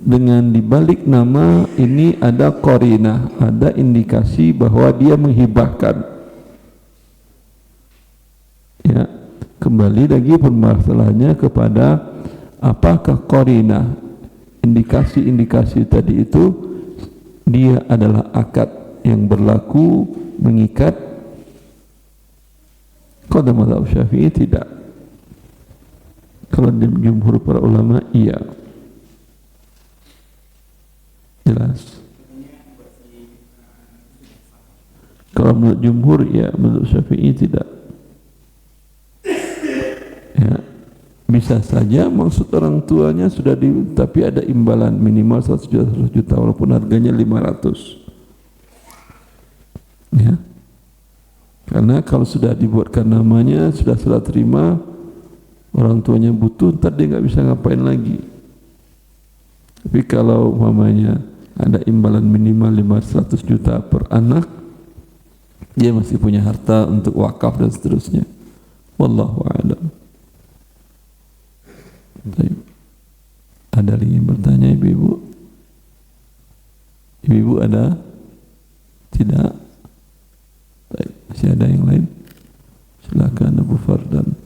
dengan dibalik nama ini ada qarinah, ada indikasi bahwa dia menghibahkan. Ya, kembali lagi permasalahannya kepada apakah qarinah, indikasi-indikasi tadi itu dia adalah akad yang berlaku mengikat. Kalau mazhab Syafi'i tidak. Kalau jumhur para ulama iya. Jelas. Kalau menurut jumhur ya, menurut Syafi'i tidak. Ya, bisa saja maksud orang tuanya sudah tapi ada imbalan minimal 100 juta walaupun harganya 500. Ya. Karena kalau sudah dibuatkan namanya, sudah serah terima, orang tuanya butuh, ntar dia nggak bisa ngapain lagi. Tapi kalau umpamanya ada imbalan minimal 500 juta per anak, dia masih punya harta untuk wakaf dan seterusnya. Wallahu a'lam. Ada lagi yang bertanya, ibu-ibu? Ibu-ibu ada? Tidak? Baik. Masih ada yang lain? Silakan Abu Fardan.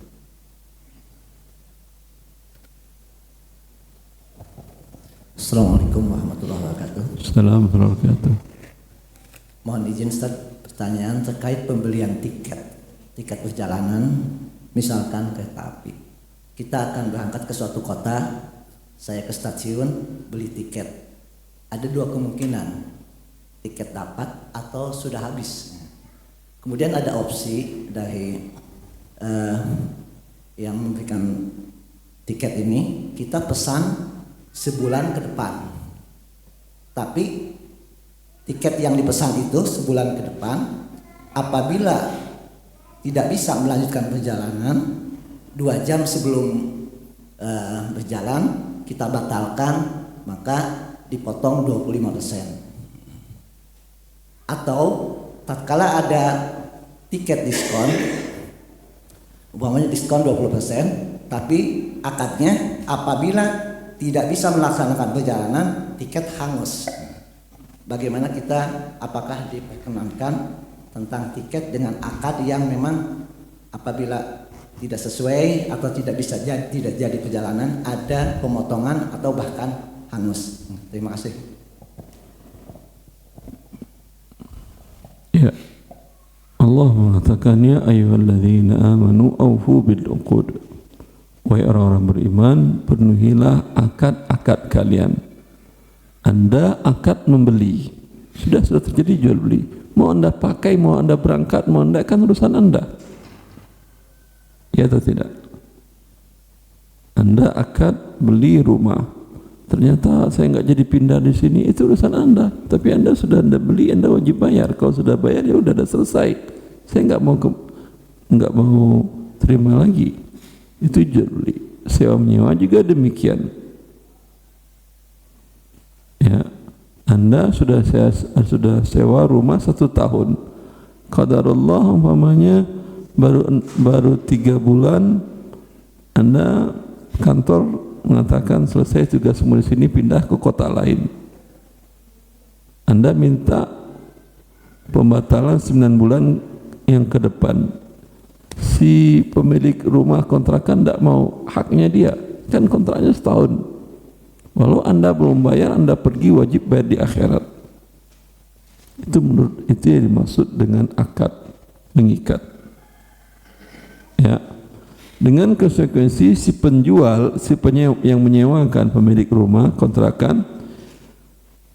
Assalamualaikum warahmatullahi wabarakatuh. Assalamualaikum warahmatullahi wabarakatuh. Mohon izin Ustaz, pertanyaan terkait pembelian tiket perjalanan, misalkan kereta api. Kita akan berangkat ke suatu kota, saya ke stasiun beli tiket. Ada dua kemungkinan, tiket dapat atau sudah habis. Kemudian ada opsi dari yang memberikan tiket ini, kita pesan sebulan ke depan. Tapi tiket yang dipesan itu sebulan ke depan, apabila tidak bisa melanjutkan perjalanan 2 jam sebelum berjalan, kita batalkan, maka dipotong 25%. Atau tatkala ada tiket diskon, umpamanya diskon 20%, tapi akadnya apabila tidak bisa melaksanakan perjalanan, tiket hangus. Bagaimana kita, apakah diperkenankan tentang tiket dengan akad yang memang apabila tidak sesuai atau tidak jadi perjalanan, ada pemotongan atau bahkan hangus. Terima kasih. Ya. Allah mengatakan, ya ayyuhalladzina amanu aufu bil uqud. Wahai orang-orang beriman, penuhilah akad-akad kalian. Anda akad membeli, sudah terjadi jual beli. Mau Anda pakai, mau Anda berangkat, mau Anda, kan urusan Anda. Ya atau tidak? Anda akad beli rumah, ternyata saya nggak jadi pindah di sini, itu urusan Anda. Tapi Anda sudah beli, Anda wajib bayar. Kalau sudah bayar, ya udah selesai. Saya nggak mau terima lagi. Itu jual beli. Sewa menyewa juga demikian. Ya, Anda sudah sewa rumah 1 tahun. Qadarullah umpamanya baru 3 bulan Anda kantor mengatakan selesai tugasmu di sini, pindah ke kota lain. Anda minta pembatalan 9 bulan yang ke depan. Si pemilik rumah kontrakan tidak mau, haknya dia, kan kontraknya setahun. Walau Anda belum bayar, Anda pergi, wajib bayar di akhirat. Itu yang dimaksud dengan akad mengikat. Ya, dengan konsekuensi si penjual, yang menyewakan pemilik rumah kontrakan,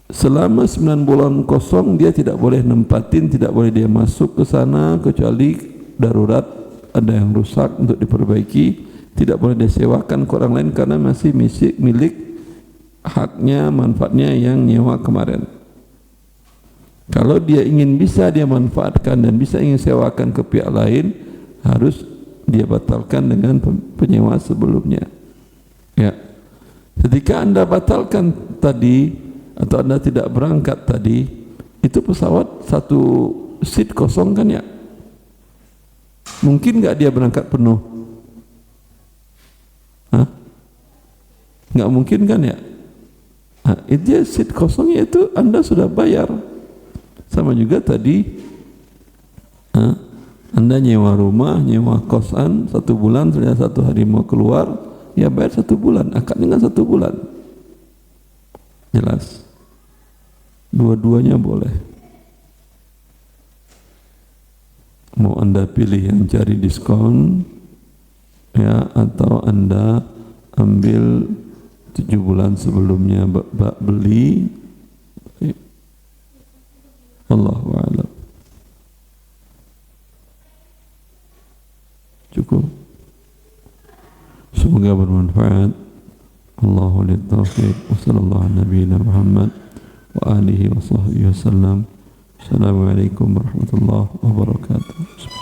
selama 9 bulan kosong dia tidak boleh nempatin, tidak boleh dia masuk ke sana kecuali darurat, ada yang rusak untuk diperbaiki, tidak boleh disewakan ke orang lain karena masih milik haknya, manfaatnya yang nyewa kemarin. Kalau dia bisa dia manfaatkan dan bisa ingin sewakan ke pihak lain, harus dia batalkan dengan penyewa sebelumnya. Ya. Ketika Anda batalkan tadi atau Anda tidak berangkat tadi, itu pesawat 1 seat kosong kan ya? Mungkin nggak dia berangkat penuh? Hah? Nggak mungkin kan ya? Nah, itu seat kosongnya itu Anda sudah bayar. Sama juga tadi, Anda nyewa rumah, nyewa kosan 1 bulan, ternyata 1 hari mau keluar, ya bayar 1 bulan, akadnya kan 1 bulan. Jelas. Dua-duanya boleh. Mau Anda pilih yang cari diskon ya, atau Anda ambil 7 bulan sebelumnya beli. Allahu a'lam. Cukup. Semoga bermanfaat. Allahu lil taufiq. Wassallallahu ala nabiyina Muhammad wa alihi wa sahbihi wasallam. Assalamualaikum warahmatullahi wabarakatuh.